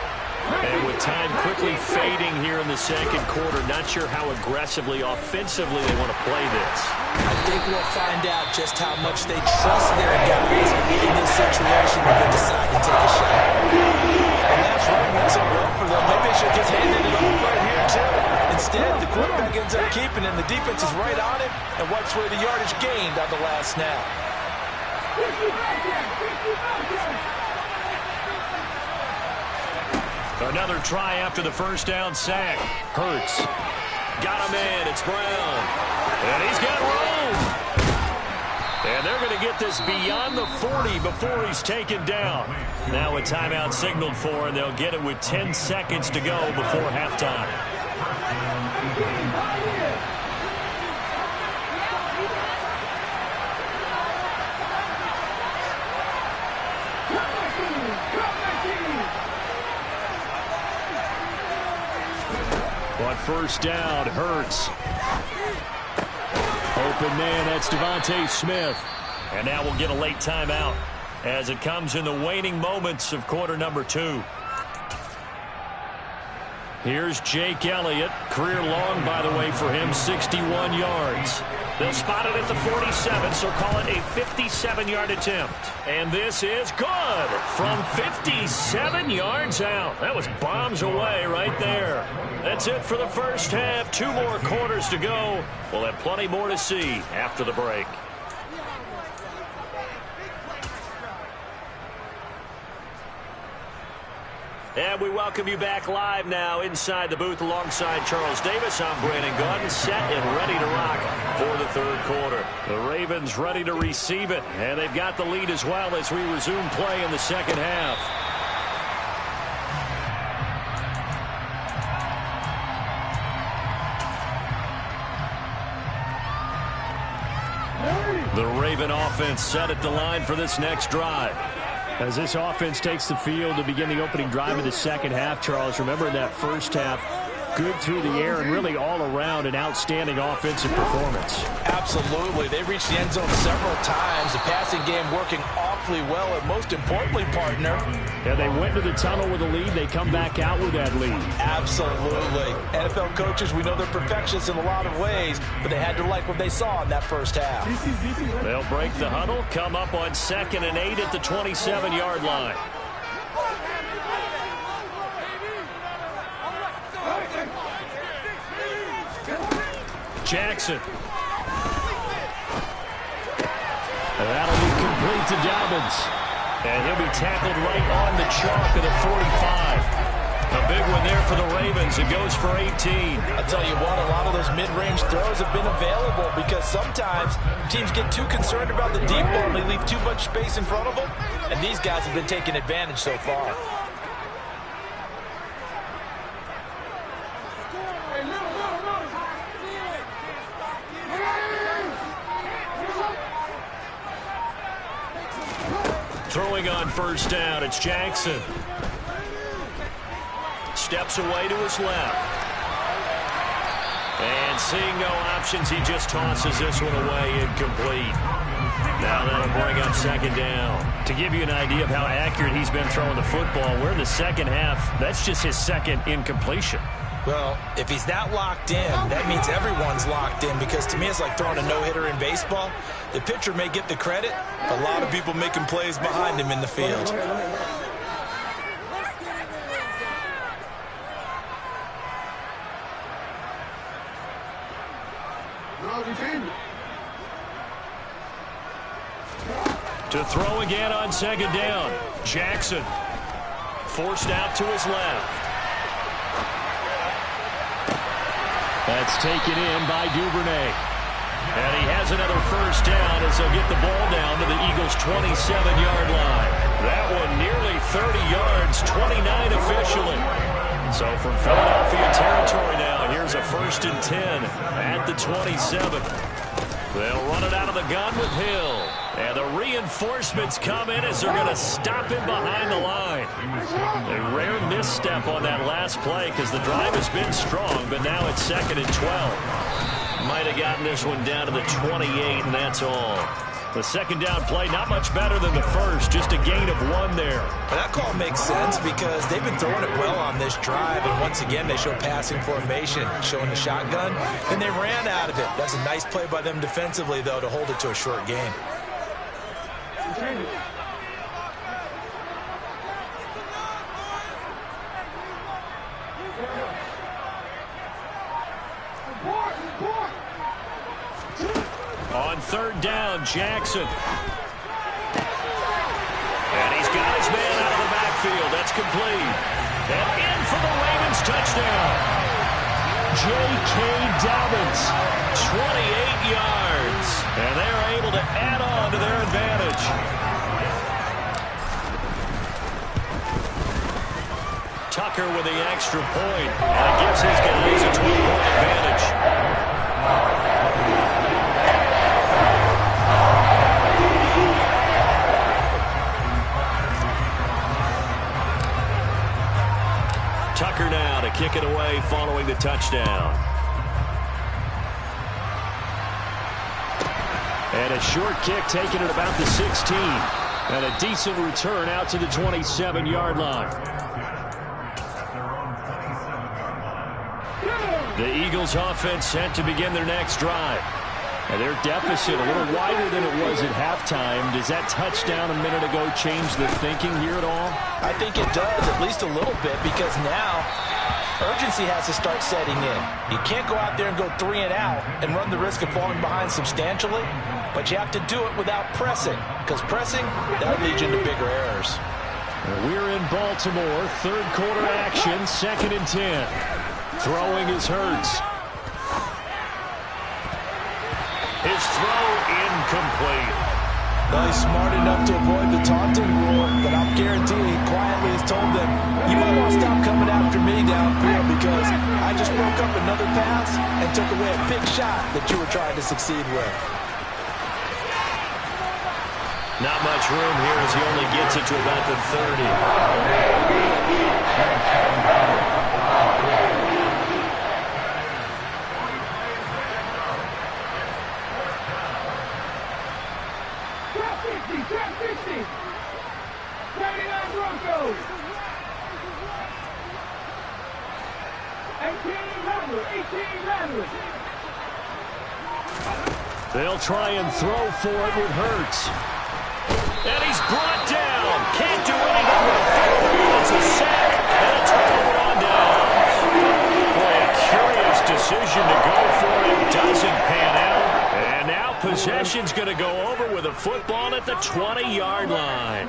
And with time quickly fading here in the second quarter, not sure how aggressively, offensively they want to play this. I think we'll find out just how much they trust their guys in this situation if they decide to take a shot. And that's working so well for them. Maybe they should just hand it off right here, too. Instead, the quarterback ends up keeping it, and the defense is right on it and wipes away the yardage gained on the last snap. Another try after the first down sack. Hurts. Got him in. It's Brown. And he's got room. And they're going to get this beyond the 40 before he's taken down. Now a timeout signaled for, and they'll get it with 10 seconds to go before halftime. On first down, Hurts. Open man, that's Devontae Smith. And now we'll get a late timeout as it comes in the waning moments of quarter number 2. Here's Jake Elliott. Career long, by the way, for him, 61 yards. They'll spot it at the 47, so call it a 57-yard attempt. And this is good from 57 yards out. That was bombs away right there. That's it for the first half. 2 more quarters to go. We'll have plenty more to see after the break. And we welcome you back live now inside the booth alongside Charles Davis. I'm Brandon Gaudin, set and ready to rock for the third quarter. The Ravens ready to receive it, and they've got the lead as well as we resume play in the second half. The Raven offense set at the line for this next drive. As this offense takes the field to begin the opening drive of the second half, Charles, remember in that first half, good through the air and really all around an outstanding offensive performance. Absolutely. They reached the end zone several times. The passing game working awfully well, and most importantly, partner. Yeah, they went to the tunnel with a lead. They come back out with that lead. Absolutely. NFL coaches, we know they're perfectionists in a lot of ways, but they had to like what they saw in that first half. They'll break the huddle, come up on 2nd and 8 at the 27-yard line. Jackson. That'll be complete to Dobbins. And he'll be tackled right on the chalk of the 45. A big one there for the Ravens. It goes for 18. I'll tell you what, a lot of those mid-range throws have been available because sometimes teams get too concerned about the deep ball and they leave too much space in front of them. And these guys have been taking advantage so far. Throwing on first down, it's Jackson. Steps away to his left. And seeing no options, he just tosses this one away, incomplete. Now that'll bring up 2nd down. To give you an idea of how accurate he's been throwing the football, we're in the second half. That's just his 2nd incompletion. Well, if he's not locked in, that means everyone's locked in, because to me it's like throwing a no-hitter in baseball. The pitcher may get the credit, but a lot of people making plays behind him in the field. To throw again on 2nd down. Jackson forced out to his left. That's taken in by Duvernay. And he has another first down as they'll get the ball down to the Eagles' 27-yard line. That one nearly 30 yards, 29 officially. So from Philadelphia territory now, here's a 1st and 10 at the 27. They'll run it out of the gun with Hill. And the reinforcements come in as they're going to stop him behind the line. A rare misstep on that last play because the drive has been strong, but now it's 2nd and 12. Might have gotten this one down to the 28, and that's all. The second down play, not much better than the first, just a gain of 1 there. And that call makes sense because they've been throwing it well on this drive, and once again they show passing formation, showing the shotgun, and they ran out of it. That's a nice play by them defensively, though, to hold it to a short gain. On 3rd down, Jackson. And he's got his man out of the backfield. That's complete. And in for the Ravens touchdown. J.K. Dobbins, 28 yards. And they're able to add on to their advantage. Tucker with the extra point. And it gives his guys a 12-point advantage. Tucker now to kick it away following the touchdown. And a short kick taken at about the 16. And a decent return out to the 27-yard line. The Eagles offense set to begin their next drive. And their deficit a little wider than it was at halftime. Does that touchdown a minute ago change the thinking here at all? I think it does, at least a little bit, because now urgency has to start setting in. You can't go out there and go 3 and out and run the risk of falling behind substantially, but you have to do it without pressing, because pressing, that leads you into bigger errors. We're in Baltimore, 3rd quarter action, 2nd and 10. Throwing is Hurts. His throw incomplete. Well, he's smart enough to avoid the taunting rule, but I'll guarantee he quietly has told them, you might want to stop coming after me downfield because I just broke up another pass and took away a big shot that you were trying to succeed with. Not much room here as he only gets it to about the 30. They'll try and throw for it with Hurts. And he's brought down. Can't do anything with it. It's a sack and a turnover on downs. Boy, a curious decision to go for it. Doesn't pan out. And now possession's going to go over with a football at the 20-yard line.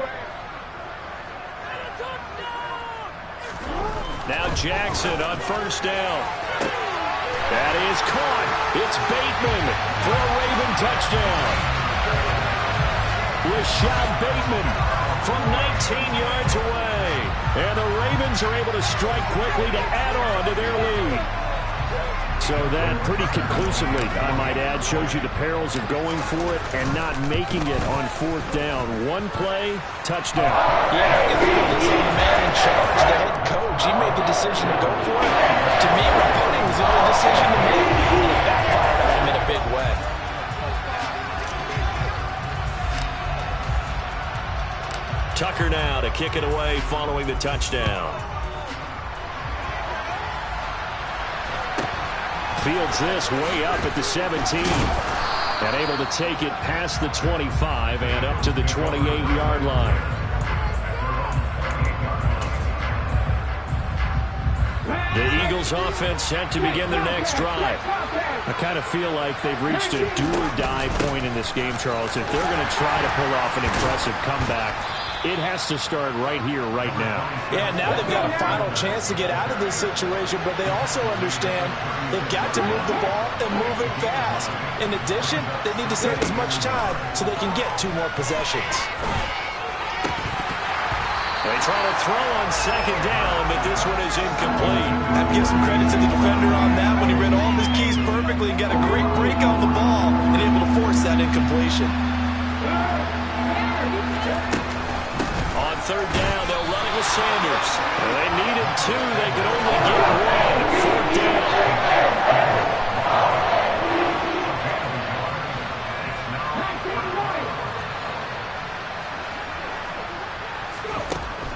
Now Jackson on 1st down. That is caught. It's Bateman for a Raven touchdown. Rashad Bateman from 19 yards away. And the Ravens are able to strike quickly to add on to their lead. So that pretty conclusively, I might add, shows you the perils of going for it and not making it on 4th down. One play, touchdown. Yeah, this is the man in charge, the head coach. He made the decision to go for it. To me, punting was the only decision to make. And it backfired on him in a big way. Tucker now to kick it away following the touchdown. Fields this way up at the 17. And able to take it past the 25 and up to the 28-yard line. The Eagles offense set to begin their next drive. I kind of feel like they've reached a do-or-die point in this game, Charles. If they're going to try to pull off an impressive comeback, it has to start right here, right now. Yeah, now they've got a final chance to get out of this situation, but they also understand they've got to move the ball and move it fast. In addition, they need to save as much time so they can get 2 more possessions. They try to throw on second down, but this one is incomplete. I have to give some credit to the defender on that when he read all of his keys perfectly and got a great break on the ball and able to force that incompletion. On third down, they'll run it with Sanders. They needed two. They could only get one. Fourth down.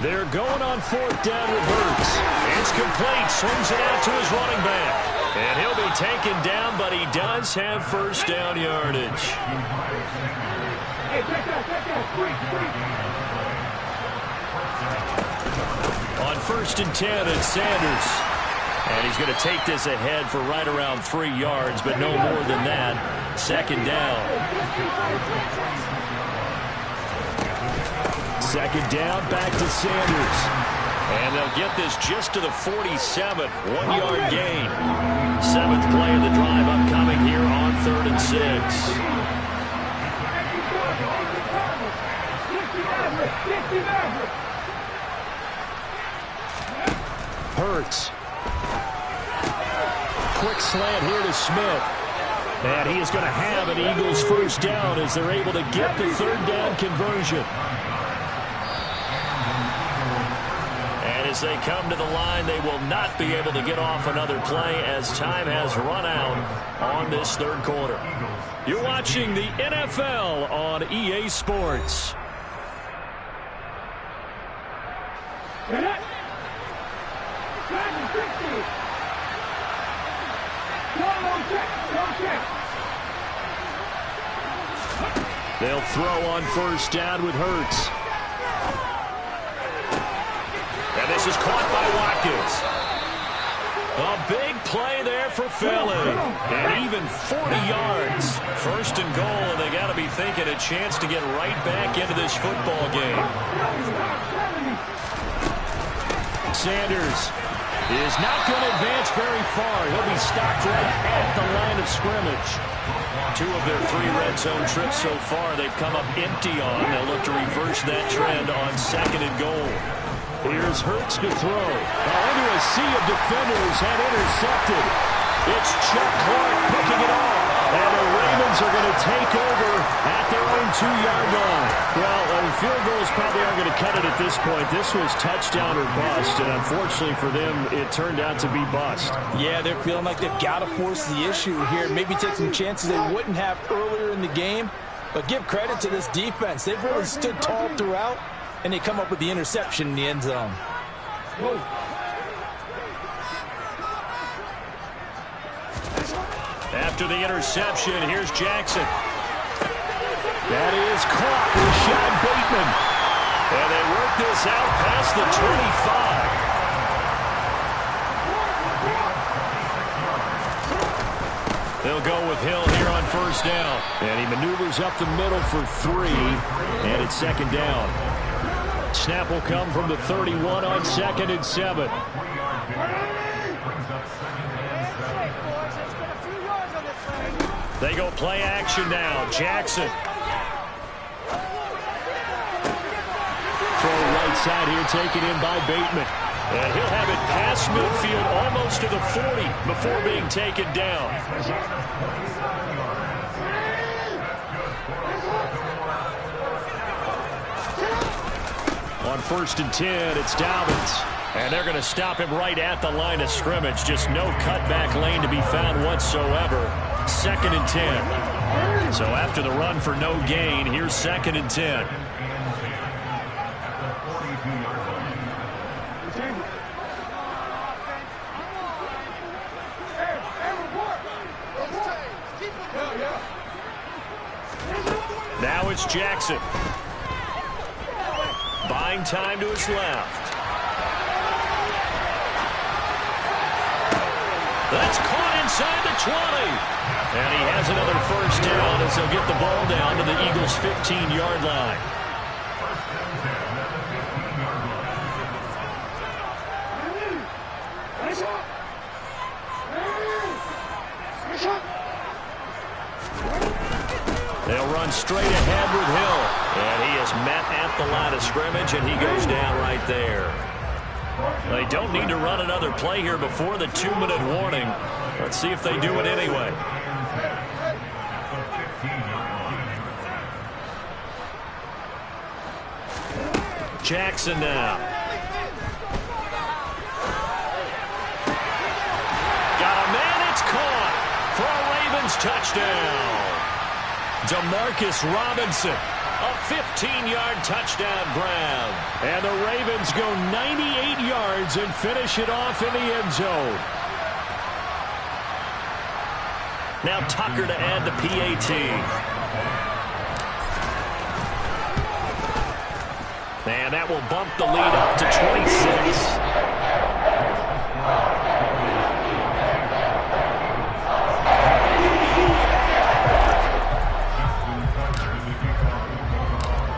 They're going on fourth down with Hurts. It's complete. Swings it out to his running back. And he'll be taken down, but he does have first down yardage. On first and 10, it's Sanders. And he's going to take this ahead for right around 3 yards, but no more than that. Second down. Second down, back to Sanders. And they'll get this just to the 47. 1-yard gain. 7th play of the drive upcoming here on 3rd and 6. Hurts. Quick slant here to Smith. And he is going to have an Eagles first down as they're able to get the third down conversion. And as they come to the line, they will not be able to get off another play as time has run out on this third quarter. You're watching the NFL on EA Sports. They'll throw on first down with Hurts. And this is caught by Watkins. A big play there for Philly. And even 40 yards. First and goal, and they got to be thinking a chance to get right back into this football game. Sanders is not going to advance very far. He'll be stopped right at the line of scrimmage. 2 of their 3 red zone trips so far they've come up empty on. They'll look to reverse that trend on second and goal. Here's Hurts to throw. Into a sea of defenders and intercepted. It's Chuck Clark picking it off. And the Ravens are going to take over at their own 2-yard line. Well, field goals probably aren't going to cut it at this point. This was touchdown or bust, and unfortunately for them, it turned out to be bust. Yeah, they're feeling like they've got to force the issue here. Maybe take some chances they wouldn't have earlier in the game. But give credit to this defense. They've really stood tall throughout, and they come up with the interception in the end zone. Whoa. After the interception, here's Jackson. That is caught with Rashad Bateman. And they work this out past the 25. They'll go with Hill here on first down. And he maneuvers up the middle for 3. And it's second down. Snap will come from the 31 on second and 7. They go play action now. Jackson. Throw right side here taken in by Bateman. And he'll have it past midfield almost to the 40 before being taken down. On first and 10, it's Dobbins. And they're going to stop him right at the line of scrimmage. Just no cutback lane to be found whatsoever. Second and 10. So after the run for no gain, here's second and 10. Now it's Jackson. Buying time to his left. That's caught inside the 20. And he has another first down as they'll get the ball down to the Eagles' 15-yard line. They'll run straight ahead with Hill. And he is met at the line of scrimmage, and he goes down right there. They don't need to run another play here before the 2-minute warning. Let's see if they do it anyway. Jackson now. Got a man, it's caught for a Ravens touchdown. Demarcus Robinson, a 15-yard touchdown grab. And the Ravens go 98 yards and finish it off in the end zone. Now Tucker to add the PAT. And that will bump the lead up to 26.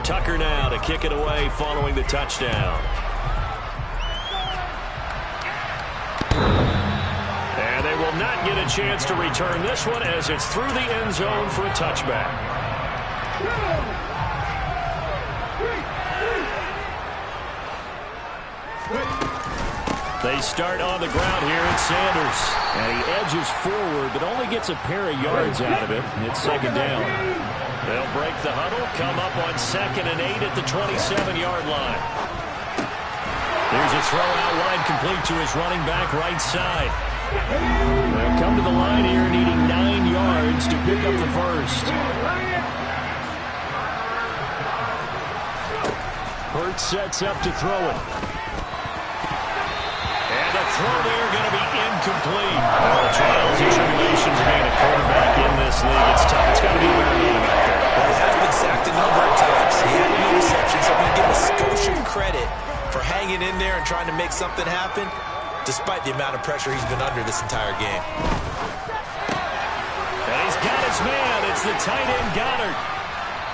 Tucker now to kick it away following the touchdown. And they will not get a chance to return this one as it's through the end zone for a touchback. They start on the ground here in Sanders. And he edges forward, but only gets a pair of yards out of it. It's second down. They'll break the huddle, come up on 2nd and 8 at the 27-yard line. Here's a throw out wide, complete to his running back right side. They'll come to the line here needing 9 yards to pick up the first. Hurts sets up to throw it. And the throw there going to be incomplete. All the trials and tribulations of being a quarterback in this league, it's tough. It's got to be weird out there. Well, he has been sacked a number of times. He had an interception, so we give a Scotian credit for hanging in there and trying to make something happen, despite the amount of pressure he's been under this entire game. And he's got his man. It's the tight end Goddard.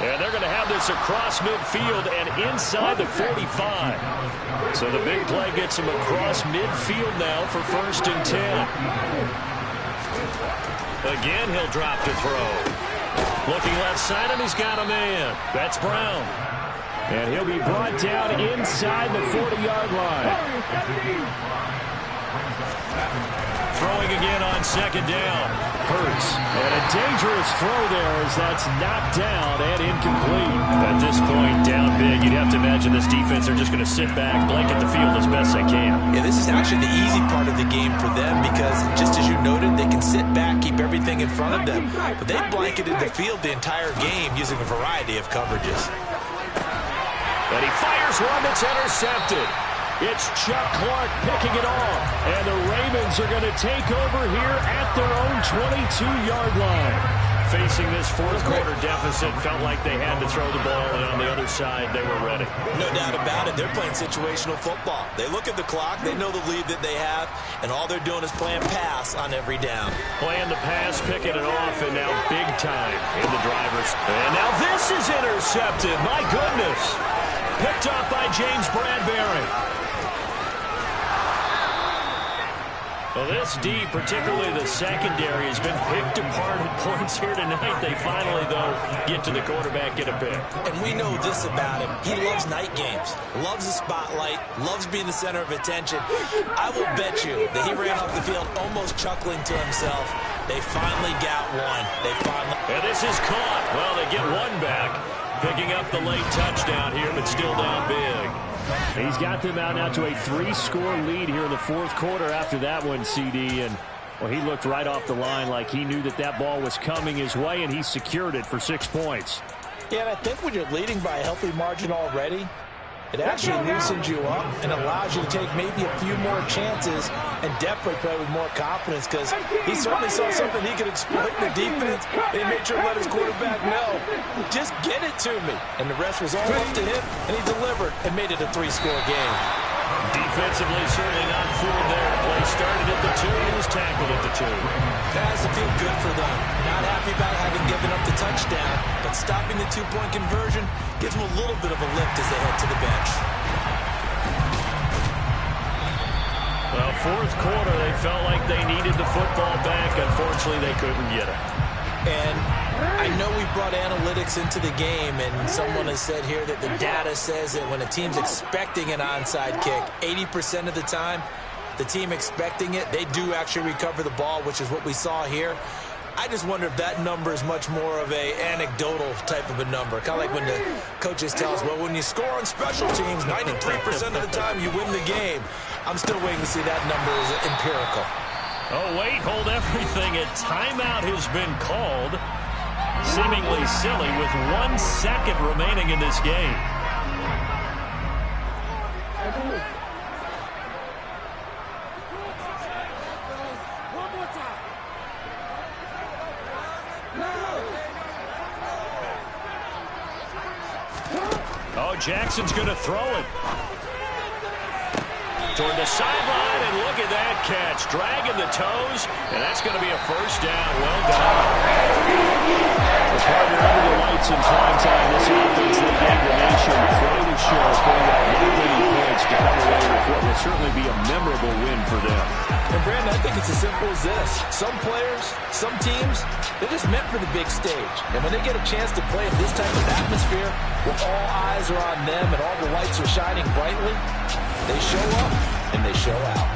And they're going to have this across midfield and inside the 45. So the big play gets him across midfield now for 1st and 10. Again, he'll drop to throw. Looking left side, and he's got a man. That's Brown. And he'll be brought down inside the 40-yard line. Throwing again on 2nd down. Hurts. And a dangerous throw there as that's knocked down and incomplete. At this point, down big, you'd have to imagine this defense are just going to sit back, blanket the field as best they can. Yeah, this is actually the easy part of the game for them because, just as you noted, they can sit back, keep everything in front of them. But they blanketed the field the entire game using a variety of coverages. And he fires one that's intercepted. It's Chuck Clark picking it off. And the Ravens are going to take over here at their own 22-yard line. Facing this 4th quarter deficit, felt like they had to throw the ball, and on the other side, they were ready. No doubt about it. They're playing situational football. They look at the clock, they know the lead that they have, and all they're doing is playing pass on every down. Playing the pass, picking it off, and now big time in the drivers. And now this is intercepted. My goodness. Picked up by James Bradbury. Well, this D, particularly the secondary, has been picked apart at points here tonight. They finally, though, get to the quarterback, get a pick. And we know this about him. He loves night games, loves the spotlight, loves being the center of attention. I will bet you that he ran off the field almost chuckling to himself. They finally got one. And this is caught. Well, they get one back. Picking up the late touchdown here, but still down big. He's got them out now to a 3-score lead here in the 4th quarter after that one, CD. And, well, he looked right off the line like he knew that that ball was coming his way, and he secured it for 6 points. Yeah, and I think when you're leading by a healthy margin already, it actually loosens you up and allows you to take maybe a few more chances and definitely play with more confidence because he certainly saw something he could exploit in the defense. And he made sure to let his quarterback know, just get it to me. And the rest was all up to him, and he delivered and made it a 3-score game. Defensively, certainly not fooled there. The play started at the 2, and he was tackled at the 2. That has to feel good for them. Not happy about having given up the touchdown, but stopping the 2-point conversion gives them a little bit of a lift as they head to the bench. Well, 4th quarter, they felt like they needed the football back. Unfortunately, they couldn't get it. And I know we brought analytics into the game, and someone has said here that the data says that when a team's expecting an onside kick, 80% of the time, the team expecting it, they do actually recover the ball, which is what we saw here. I just wonder if that number is much more of a anecdotal type of a number. Kind of like when the coaches tell us, well, when you score on special teams, 93% of the time you win the game. I'm still waiting to see that number is empirical. Oh, wait, hold everything. A timeout has been called. Seemingly silly with 1 second remaining in this game. Oh, Jackson's going to throw it. Toward the sideline, and look at that catch. Dragging the toes, and that's going to be a first down. Well done. The partner under the lights in prime time. This offense, they gave the nation pretty sure putting out many points to come away with what will certainly be a memorable win for them. And, Brandon, I think it's as simple as this. Some players, some teams, they're just meant for the big stage. And when they get a chance to play in this type of atmosphere where all eyes are on them and all the lights are shining brightly, they show up and they show out.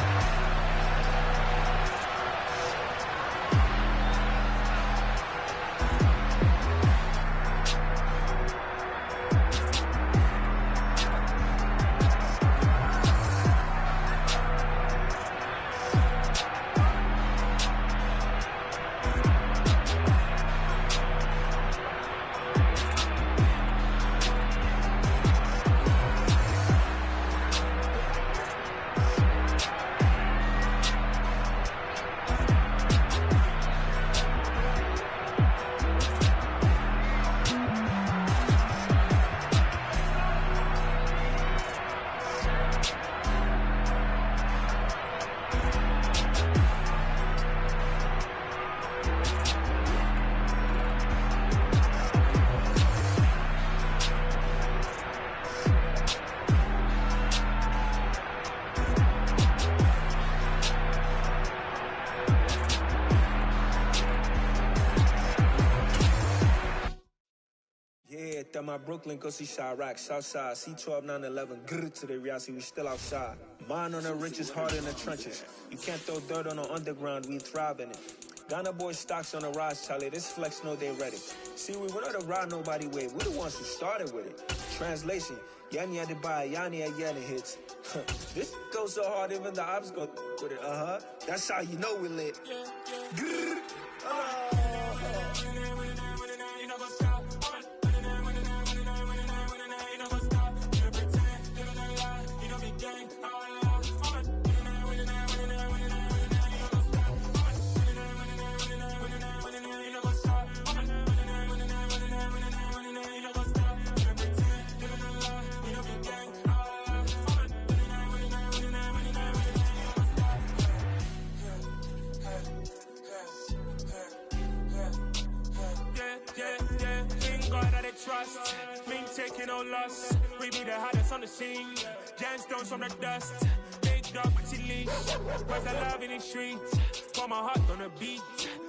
My Brooklyn, go see Chirac, Southside, C12, 911, grrr to the reality, we still outside. Mine on the riches, hard in the trenches. You can't throw dirt on the underground, we thrive in it. Ghana boys stocks on the rise, Charlie, this flex know they ready. See, we were not to ride nobody way, we the ones who started with it. Translation, Yanni had to buy, Yanni had Yanni hits. This goes so hard, even the ops go with it, That's how you know we lit. Grrr, trust, me taking no loss. We be the hottest on the scene. Gemstones from the dust. Big dog with your leash. Where's the love in the streets? Pour my heart on the beat.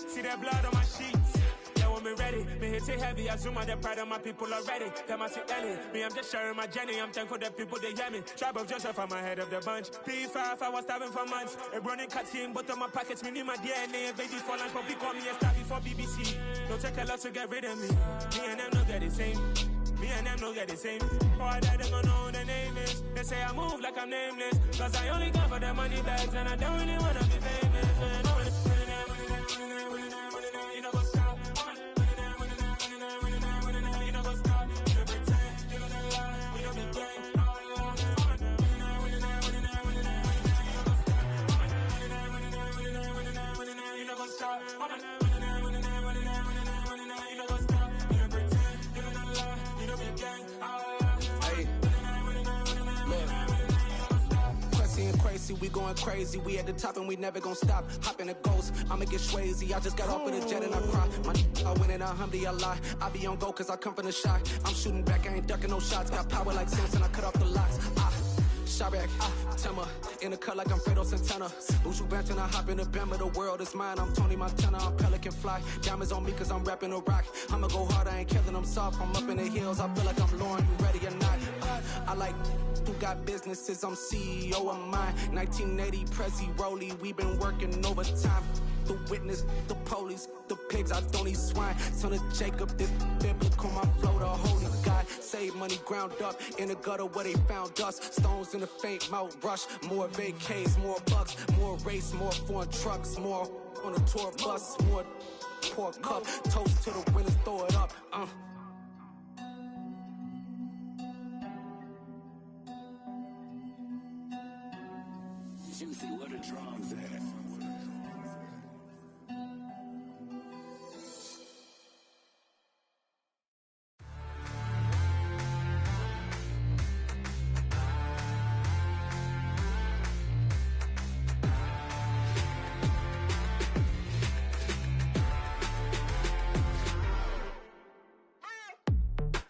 See that blood on my sheets. Yeah, when me ready, me hit it heavy. I zoom out the pride of my people already. Them I see Ellie. Me, I'm just sharing my journey. I'm thankful that people they hear me. Tribe of Joseph, I'm ahead of the bunch. P5, I was starving for months. A running cut team, but on my pockets, me need my DNA. Baby for lunch, but we call me a star before BBC. Don't take a lot to get rid of me. Me and them don't get the same. Me and them don't get the same. Boy, that they gonna know who the name is. They say I move like I'm nameless. Cause I only come for the money bags and I don't really wanna be famous. You know what's up? You know what's up? You pretend, you don't lie, you don't be gang. You know what's up? We going crazy, we at the top and we never gonna stop. Hop in a ghost, I'ma get Swayze. I just got off of the jet and I cry. I win it, alhamdulillah. I be on go cause I come from the shot. I'm shooting back, I ain't ducking no shots. Got power like Samson, I cut off the locks. Chirac, Tema, in the cut like I'm Fredo Santana. Buju Banton, I hop in the Bama, the world is mine. I'm Tony Montana, I'm Pelican Fly. Diamonds on me cause I'm rapping a rock. I'ma go hard, I ain't killing them soft. I'm up in the hills, I feel like I'm Lauren, you ready or not? I like who got businesses, I'm CEO of mine. 1980, Prezi Rolly, we been working overtime. The witness, the police, the pigs, I don't eat swine. Son of Jacob, this biblical, my flow, the holy God. Save money ground up in the gutter where they found us. Stones in the faint mouth rush. More vacays, more bucks, more race, more foreign trucks, more on a tour bus, more pour cup. Toast to the winners, throw it up. Juicy, where the drums at?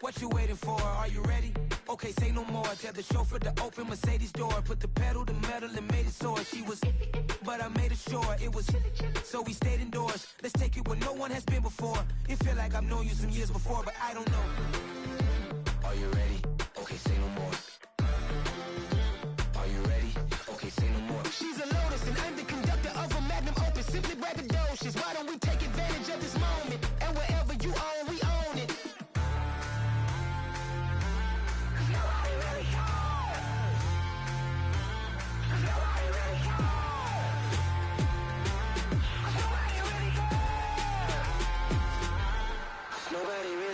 What you waiting for? Are you ready? Okay, say no more. Tell the chauffeur to open Mercedes door. Put the pedal to metal and made it soar. She was, but I made it sure it was. So we stayed indoors. Let's take it where no one has been before. It feel like I've known you some years before, but I don't know. Are you ready? Okay, say no more. Are you ready? Okay, say no more. She's a Lotus and I'm the conductor of a Magnum Opus. Simply braggadocious. Why don't we take advantage of this moment? And wherever you own, we own it.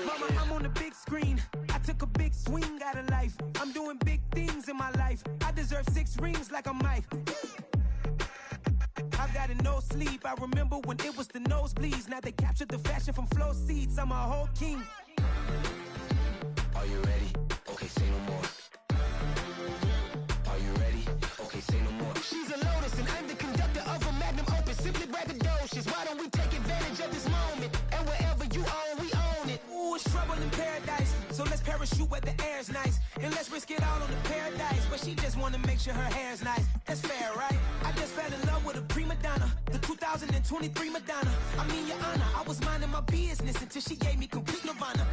Mama, I'm on the big screen. I took a big swing out of life. I'm doing big things in my life. I deserve 6 rings like I'm Mike. I've got a no sleep. I remember when it was the nosebleeds. Now they captured the fashion from flow seats. I'm a whole king. Are you ready? Okay, say no more. Are you ready? Okay, say no more. She's a Lotus and I'm the conductor of a Magnum Opus. Simply braggadocious. Why don't we take advantage of this moment? And wherever you own, we own it. Ooh, it's trouble in paradise. So let's parachute where the air's nice. And let's risk it all on the paradise. But she just wanna make sure her hair's nice. That's fair, right? I just fell in love with a prima donna. The 2023 Madonna. I mean, your honor, I was minding my business until she gave me complete nirvana.